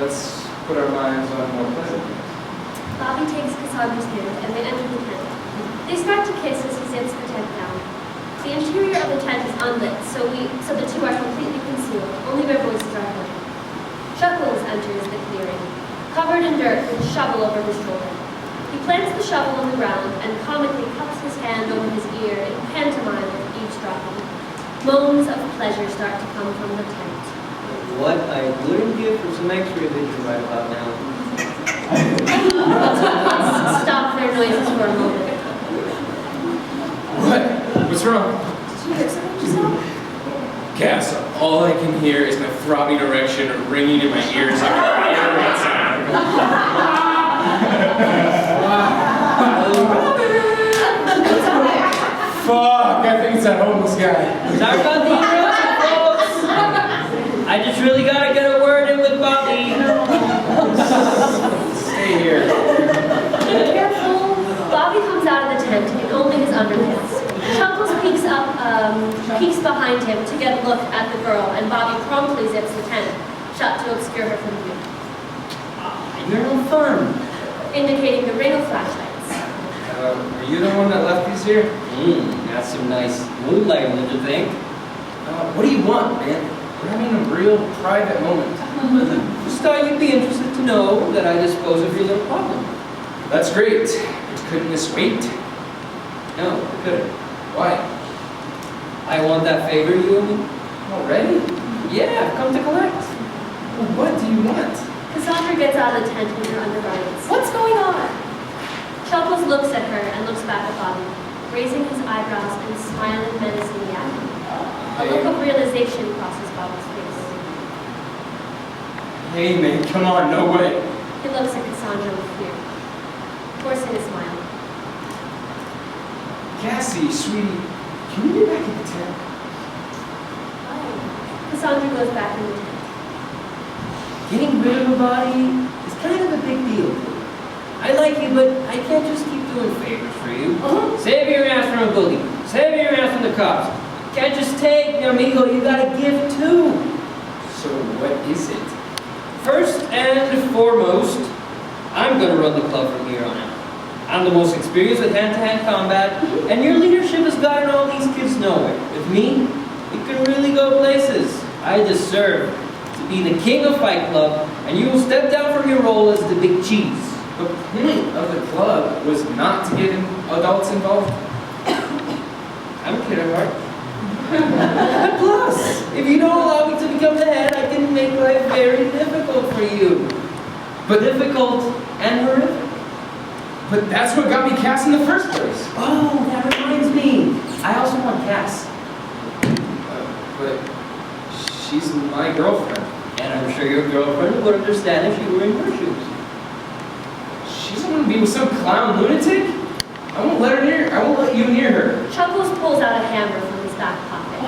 Let's put our minds on more pleasant things. Bobby takes Cassandra's hand and they enter the tent. They start to kiss as he sits the tent down. The interior of the tent is unlit, so the two are completely concealed. Only their voices are heard. Chuckles enters the clearing, covered in dirt with a shovel over his shoulder. He plants the shovel on the ground and comically cups his hand over his ear in pantomime of eavesdropping. Moans of pleasure start to come from the tent. What I wouldn't give for some X-ray vision right about now. Let's stop their noises for a moment. What? What's wrong? Did you hear something just now? Cass, all I can hear is my throbbing erection ringing in my ears like a air sound. Fuck, I think it's that homeless guy. Sorry about the interruption, folks. I just really gotta get a word in with Bobby. Stay here. Careful. Bobby comes out of the tent in only his underpants. Chuckles peeks behind him to get a look at the girl, and Bobby promptly zips the tent shut to obscure her from view, You're no fun. indicating the ring of flash Are you the one that left these here? That's some nice moonlight, don't you think? What do you want, man? We're having a real private moment. Just thought you'd be interested to know that I dispose of your little problem. That's great. But couldn't this wait? No, I couldn't. Why? I want that favor you owe me. Already? Yeah, I've come to collect. Well, what do you want? Cassandra gets out of the tent in her undergarments. What's going on? Chuckles looks at her and looks back at Bobby, raising his eyebrows and smiling menacingly at him. A look of realization crosses Bobby's face. Hey, man, come on, no way. He looks at Cassandra with fear, forcing a smile. Cassie, sweetie, can you get back in the tent? Cassandra goes back in the tent. Getting rid of a body is kind of a big deal. I like you, but I can't just keep doing favors for you. Save your ass from a bully. Save your ass from the cops. Can't just take, amigo, you gotta give too. So what is it? First and foremost, I'm gonna run the club from here on out. I'm the most experienced with hand-to-hand combat, and your leadership has gotten all these kids nowhere. With me, it can really go places. I deserve to be the king of Fight Club, and you will step down from your role as the big cheese. The point of the club was not to get adults involved. I'm kidding, right? And plus, if you don't allow me to become the head, I can make life very difficult for you. But difficult and horrific. But that's what got me Cass in the first place. Oh, that reminds me. I also want Cass. But she's my girlfriend. And I'm sure your girlfriend would understand if she were in your shoes. She doesn't want to be with some clown lunatic. I won't let you near her. Chuckles pulls out a hammer from his back pocket.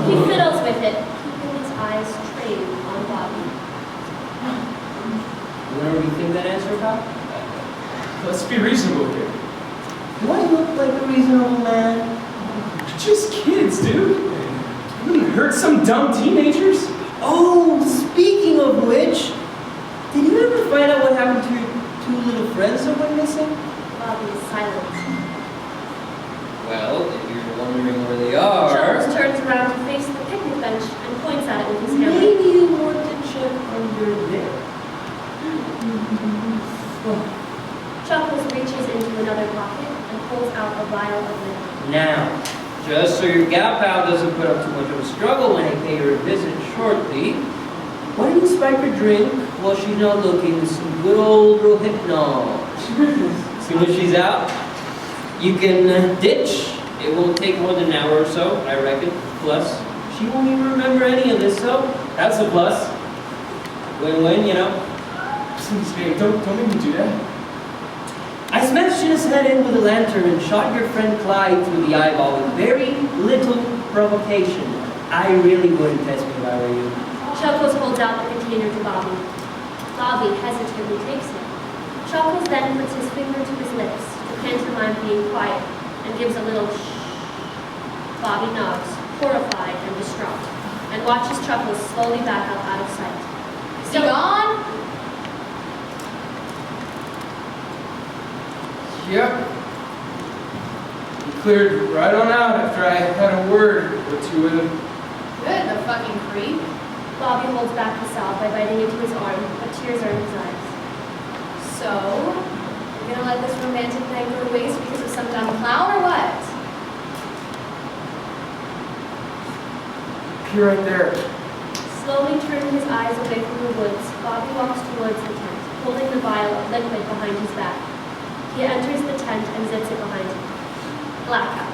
He fiddles with it, keeping his eyes trained on Bobby. You want to rethink that answer, Pop? Let's be reasonable here. Do I look like a reasonable man? We're just kids, dude. You wouldn't hurt some dumb teenagers. Oh, speaking of which, did you ever find out what happened to your two little friends that went missing? Bobby is silent. Well, if you're wondering where they are... Chuckles turns around to face the picnic bench and points at it with his hammer. Maybe you want to check under there. Chuckles reaches into another pocket and pulls out a vial of liquid. Now, just so your gal pal doesn't put up too much of a struggle when I pay her a visit shortly, why don't you spike her drink while she's not looking with some good old Rohypnol? As soon as she's out, you can ditch. It won't take more than an hour or so, I reckon. Plus, she won't even remember any of this, so that's a plus. Win-win, you know. Please, babe, don't make me do that. I smashed his head in with a lantern and shot your friend Clyde through the eyeball with very little provocation. I really wouldn't test me if I were you. Chuckles holds out the container to Bobby. Bobby hesitantly takes it. Chuckles then puts his finger to his lips, the pantomime being quiet, and gives a little shh. Bobby nods, horrified and distraught, and watches Chuckles slowly back up out of sight. Is he gone? Yep. He cleared right on out after I had a word or two with him. Good, the fucking creep. Bobby holds back the sob by biting into his arm, but tears are in his eyes. So, you're gonna let this romantic night go to waste because of some dumb clown or what? He right there. Slowly turning his eyes away from the woods, Bobby walks towards the tent, holding the vial of liquid behind his back. He enters the tent and zips it behind him. Blackout.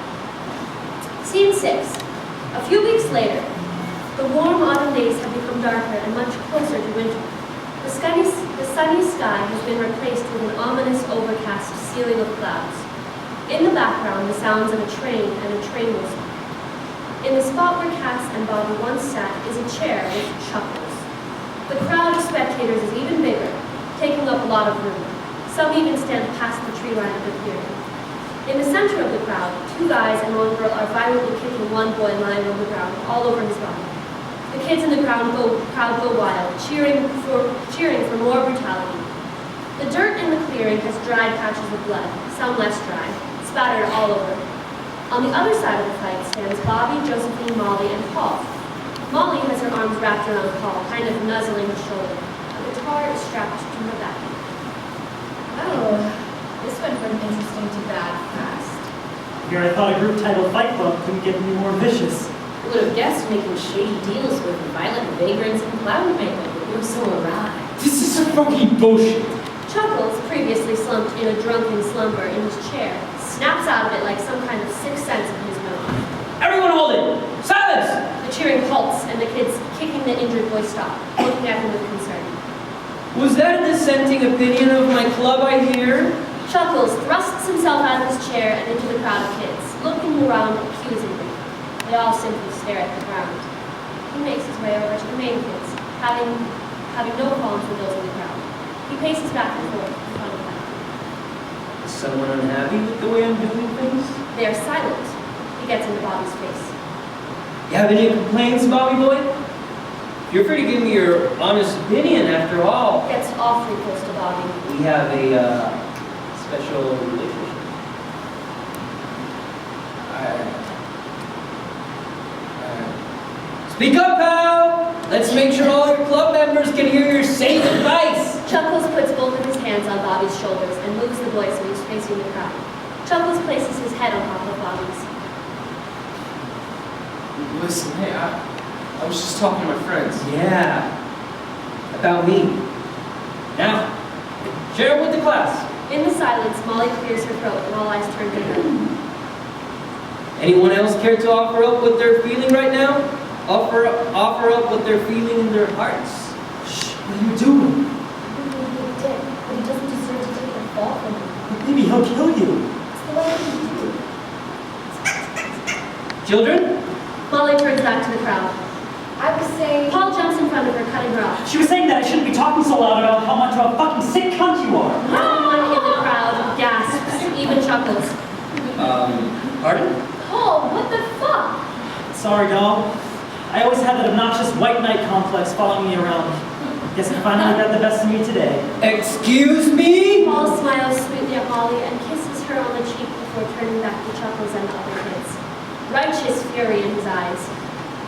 Scene 6. A few weeks later, the warm autumn days have become darker and much closer to winter. The sunny sky has been replaced with an ominous overcast ceiling of clouds. In the background, the sounds of a train and a train whistle. In the spot where Cass and Bobby once sat is a chair with Chuckles. The crowd of spectators is even bigger, taking up a lot of room. Some even stand past the tree line of the clearing. In the center of the crowd, two guys and one girl are violently kicking one boy lying on the ground, all over his body. The kids in the crowd go wild, cheering for more brutality. The dirt in the clearing has dried patches of blood, some less dry, spattered all over. On the other side of the fight stands Bobby, Josephine, Molly, and Paul. Molly has her arms wrapped around Paul, kind of nuzzling his shoulder. A guitar is strapped to her back. Oh, this went from interesting to bad fast. Here I thought a group titled Fight Club couldn't get any more vicious. Who would have guessed making shady deals with violent vagrants and clown makeup would go so awry? This is fucking bullshit. Chuckles, previously slumped in a drunken slumber in his chair, snaps out of it like some kind of sixth sense in his mouth. Everyone hold it! Silence! The cheering halts, and the kids kicking the injured boy stop, looking at him with concern. Was that a dissenting opinion of my club, I hear? Chuckles thrusts himself out of his chair and into the crowd of kids, looking around accusingly. They all simply stare at the ground. He makes his way over to the main kids, having no qualms with those in the crowd. He paces back and forth in front of them. Is someone unhappy with the way I'm doing things? They are silent. He gets into Bobby's face. You have any complaints, Bobby boy? You're free to give me your honest opinion, after all. Gets awfully close to Bobby. We have a special relationship. Speak up, pal! Let's make sure all your club members can hear your sage advice. Chuckles puts both of his hands on Bobby's shoulders and moves the boy so he's facing the crowd. Chuckles places his head on top of Bobby's. Listen, hey, I was just talking to my friends. Yeah, about me. Now, share it with the class. In the silence, Molly clears her throat and all eyes turn to her. Anyone else care to offer up what they're feeling right now? Offer up what they're feeling in their hearts. Shh, what are you doing? He may be a dick, but he doesn't deserve to take the fall from you. But maybe he'll kill you. It's the way he do. Children? Molly turns back to the crowd. I was saying... Paul jumps in front of her, cutting her off. She was saying that I shouldn't be talking so loud about how much of a fucking sick cunt you are. Everyone in the crowd gasps, even Chuckles. Pardon? Paul, what the fuck? Sorry, doll. I always had that obnoxious white knight complex following me around. Guess it finally got the best of me today. Excuse me? Paul smiles sweetly at Molly and kisses her on the cheek before turning back to Chuckles and the other kids. Righteous fury in his eyes.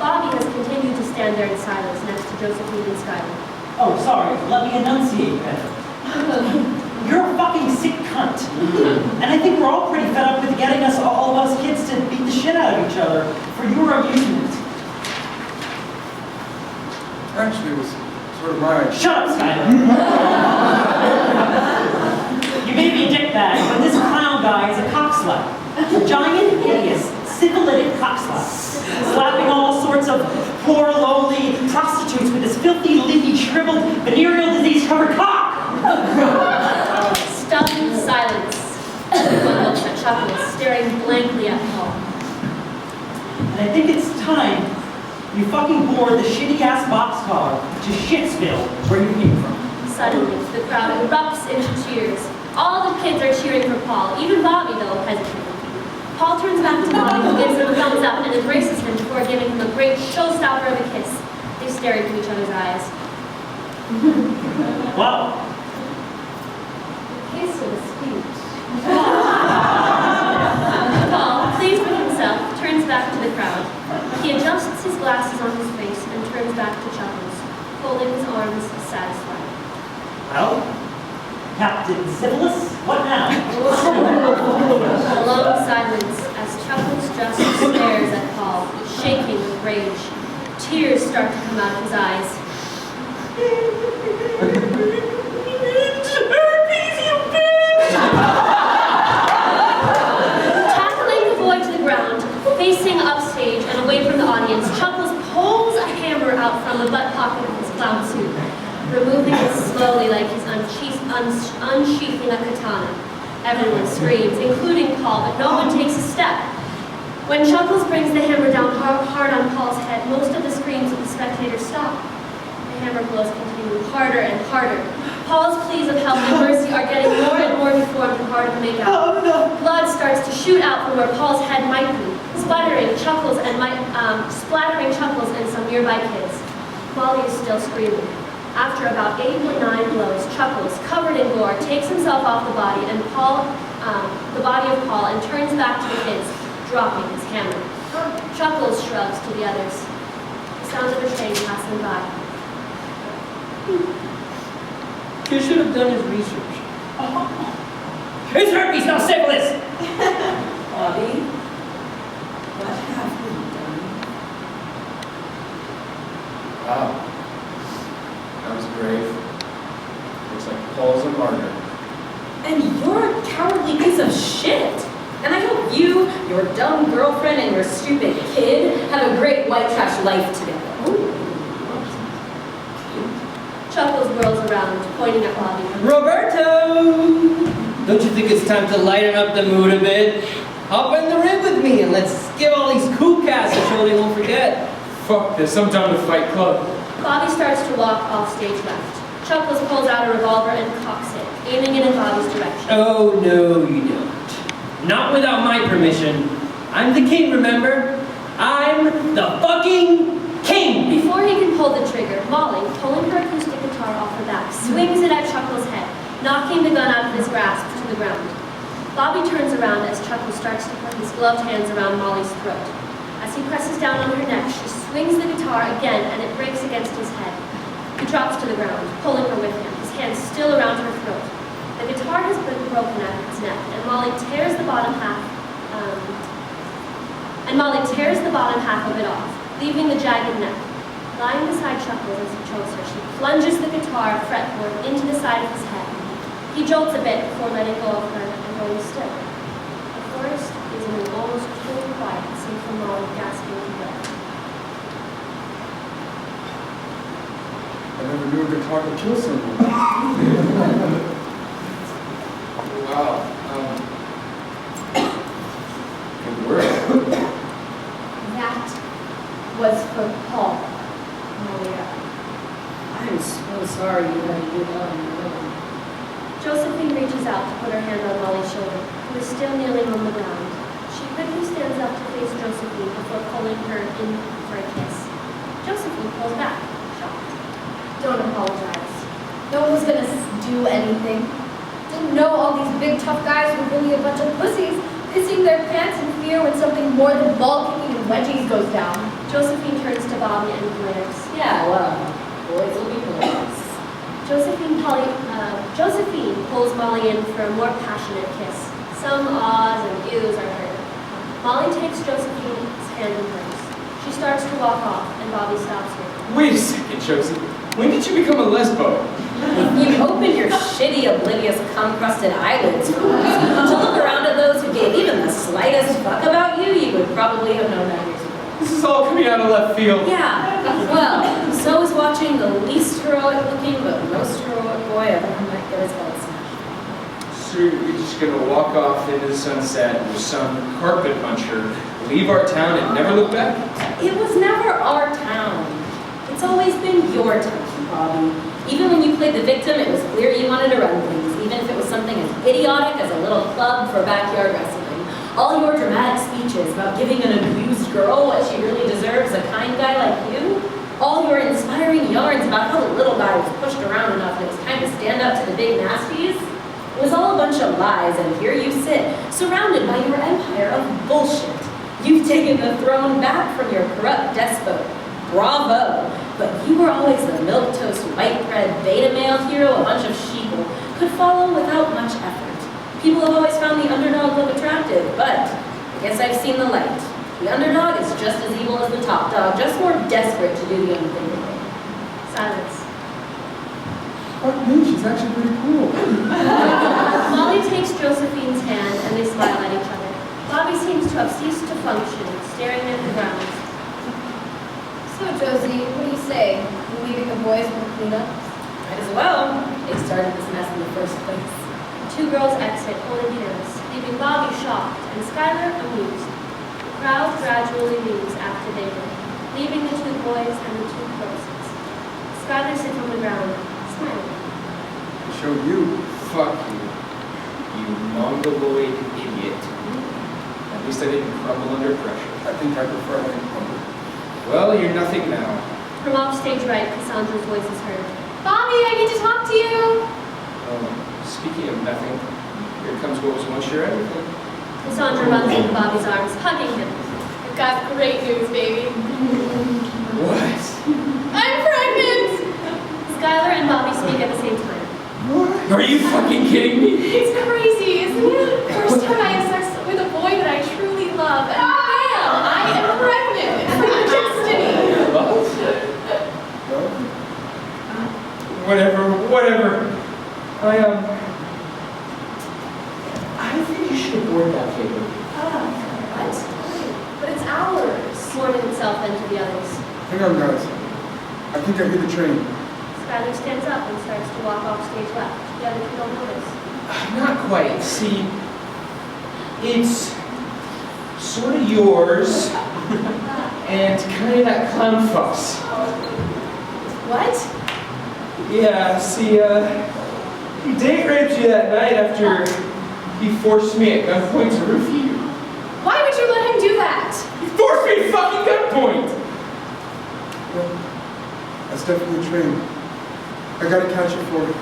Bobby has continued to stand there in silence next to Josephine and Skylar. Oh, sorry. Let me enunciate better. You're a fucking sick cunt. And I think we're all pretty fed up with getting all of us kids to beat the shit out of each other for your amusement. Actually, it was sort of my... Shut up, Skylar. You may be a dickbag, but this clown guy is a cockslut. A giant, hideous, syphilitic cockslut. Slapping all sorts of poor, lowly prostitutes with his filthy, leaky, shriveled, venereal disease-covered cock! Stunned silence. Everyone looks at Chuckles, staring blankly at Paul. And I think it's time you fucking board the shitty-ass boxcar to Shitsville, where you came from. Suddenly, the crowd erupts into cheers. All the kids are cheering for Paul, even Bobby, though, hesitantly. Paul turns back to Bobby, who gives him a thumbs up and embraces him before giving him a great showstopper of a kiss. They stare into each other's eyes. Wow. The kiss of a speech. Paul, pleased with himself, turns back to the crowd. He adjusts his glasses on his face and turns back to Chuckles, folding his arms, satisfied. Well, Captain Syphilis, what now? A long silence as Chuckles just stares at Paul, shaking with rage. Tears start to come out of his eyes. Tackling the boy to the ground, facing upstage and away from the audience, Chuckles pulls a hammer out from the butt pocket of his clown suit, removing it slowly like he's unsheathing a katana. Everyone screams, including Paul, but no one takes a step. When Chuckles brings the hammer down hard on Paul's head, most of the screams of the spectators stop. The hammer blows continue harder and harder. Paul's pleas of help and mercy are getting more and more deformed and harder to make out. Blood starts to shoot out from where Paul's head might be, splattering Chuckles and some nearby kids. Molly is still screaming. After about 8 or 9 blows, Chuckles, covered in gore, takes himself off the body, and Paul the body of Paul and turns back to the kids, dropping his hammer. Chuckles shrugs to the others. The sound of a train passing by. He should have done his research. It's herpes, not syphilis! Bobby, what have you done? Wow. That was brave. Looks like Paul's a martyr. And you're a cowardly piece of shit. And I hope you, your dumb girlfriend, and your stupid kid have a great white trash life together. Chuckles whirls around, pointing at Bobby. Roberto! Don't you think it's time to lighten up the mood a bit? Hop in the ring with me and let's give all these cool cats a show they won't forget. Fuck this, I'm down to Fight Club. Bobby starts to walk off stage left. Chuckles pulls out a revolver and cocks it, aiming it in Bobby's direction. Oh, no, you don't. Not without my permission. I'm the king, remember? I'm the fucking king! Before he can pull the trigger, Molly, pulling her acoustic guitar off her back, swings it at Chuckles' head, knocking the gun out of his grasp to the ground. Bobby turns around as Chuckles starts to put his gloved hands around Molly's throat. As he presses down on her neck, she swings the guitar again and it breaks against his head. He drops to the ground, pulling her with him, his hands still around her throat. The guitar has been broken at its neck, and Molly tears the bottom half of it off, leaving the jagged neck. Lying beside Chuckles as he chokes her, she plunges the guitar fretboard into the side of his head. He jolts a bit before letting go of her and going still. The forest is in an almost cool quiet, save for Molly gasping for breath. I never knew a guitar could kill someone. Wow. Good work. That was for Paul. Oh, yeah. I'm so sorry you had to do that on your own. Josephine reaches out to put her hand on Molly's shoulder, who is still kneeling on the ground. She quickly stands up to face Josephine before pulling her in for a kiss. Josephine pulls back, shocked. Don't apologize. No one was gonna do anything. Didn't know all these big tough guys were really a bunch of pussies, pissing their pants in fear when something more than ball kicking and wedgies goes down. Josephine turns to Bobby and glares. Yeah, well, boys will be boys. Josephine pulls Molly in for a more passionate kiss. Some ahs and ews are heard. Molly takes Josephine's hand in hers. She starts to walk off, and Bobby stops her. Wait a second, Josie. When did you become a lesbo? If you open your shitty, oblivious, cum-crusted eyelids to look around at those who gave even the slightest fuck about you, you would probably have known that years ago. This is all coming out of left field. Yeah, well, so is watching the least heroic looking but most heroic boy ever might get his head smashed. So you're just gonna walk off into the sunset with some carpet muncher, leave our town and never look back? It was never our town. It's always been your town, Bobby. Even when you played the victim, it was clear you wanted to run things, even if it was something as idiotic as a little club for backyard wrestling. All your dramatic speeches about giving an abused girl what she really deserves, a kind guy like you, all your inspiring yarns about how the little guy was pushed around enough and it was time to stand up to the big nasties, it was all a bunch of lies, and here you sit, surrounded by your empire of bullshit. You've taken the throne back from your corrupt despot. Bravo! But you were always the milquetoast, white bread, beta male hero a bunch of sheeple could follow without much effort. People have always found the underdog look attractive, but I guess I've seen the light. The underdog is just as evil as the top dog, just more desperate to do the unthinkable. Silence. Fuck me, she's actually pretty cool. Molly takes Josephine's hand and they smile at each other. Bobby seems to have ceased to function, staring at the ground. So, Josie, what do you say? You leaving the boys for the cleanup? Might as well. They started this mess in the first place. The two girls exit, holding hands, leaving Bobby shocked and Skylar amused. The crowd gradually leaves after they leave, leaving the two boys and the two corpses. Skylar sits on the ground, smiling. I showed you. Fuck you. You mongoloid idiot. At least I didn't crumble under pressure. I think I prefer having crumbled. Well, you're nothing now. From off stage right, Cassandra's voice is heard. Bobby, I need to talk to you! Speaking of nothing, Here comes what was once your everything. Cassandra runs into Bobby's arms, hugging him. I've got great news, baby. What? I'm pregnant! Skylar and Bobby speak at the same time. What? Are you fucking kidding me? It's crazy, isn't it? First time I have sex with a boy that I truly love, and bam! I am pregnant! It's like destiny! Whatever. I think you should abort that paper. What? But it's ours. Mormon himself then to the others. Hang on, guys. I think I hear the train. Skylar stands up and starts to walk off stage left. The other two don't notice. Not quite. See, it's sort of yours and kind of that clown fuss. What? Yeah, see, he date raped you that night after he forced me at gunpoint to roof you. Why would you let him do that? He forced me at fucking gunpoint! Well, that's definitely a train. I gotta catch it for you.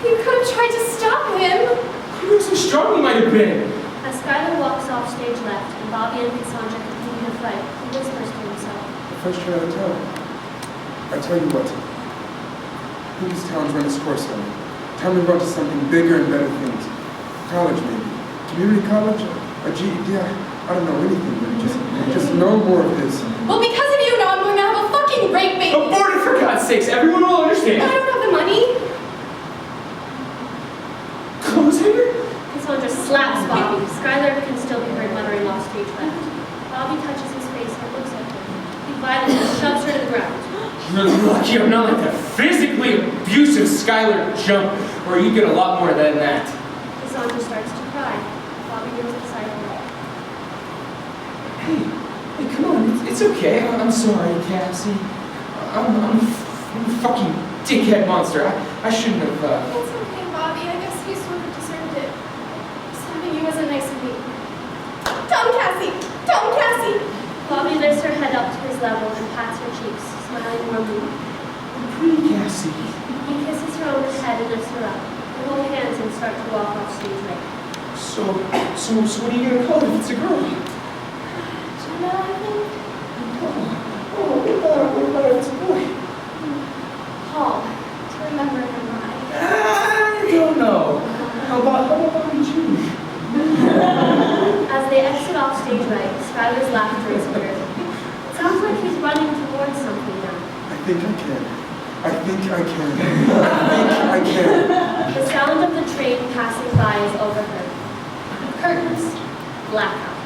You could have tried to stop him. Who knows how strong he might have been? As Skylar walks off stage left and Bobby and Cassandra continue to fight, he whispers to himself. The first train out of town. I tell you what. I think this town's run its course on me. Time to run to something bigger and better things. College, maybe. Community college? A GED? I don't know anything, but just no more of this. Well, because of you, now I'm going to have a fucking rape baby. Abort it, for God's sakes! Everyone will I understand! don't have the money. Clothes hanger? Cassandra slaps Bobby. Skylar can still be heard muttering off stage left. Bobby touches his face and looks at her. He violently shoves her to the ground. You're lucky I'm not like a physically abusive Skylar jump, or you get a lot more than that. Cassandra starts to cry. Bobby moves beside her. Hey, come on, it's okay. I'm sorry, Cassie. I'm a fucking dickhead monster. I shouldn't have, It's okay, Bobby. I guess you sort of deserved it. Stabbing you wasn't nice of me. Tell him, Cassie! Tell him, Cassie! Bobby lifts her head up to his level and pats her cheeks, smiling warmly. Pretty Cassie. He kisses her on the head and lifts her up. They hold hands and start to walk off stage right. So what are you gonna call it if it's a girl? Jenna, I think. What about if it's a boy? Paul. To remember him right. I don't know. How about you? As they exit off stage right, Skylar's laughter is heard. It sounds like he's running towards something now. I think I can. I think I can. I think I can. The sound of the train passing by is overheard. Curtains, blackout.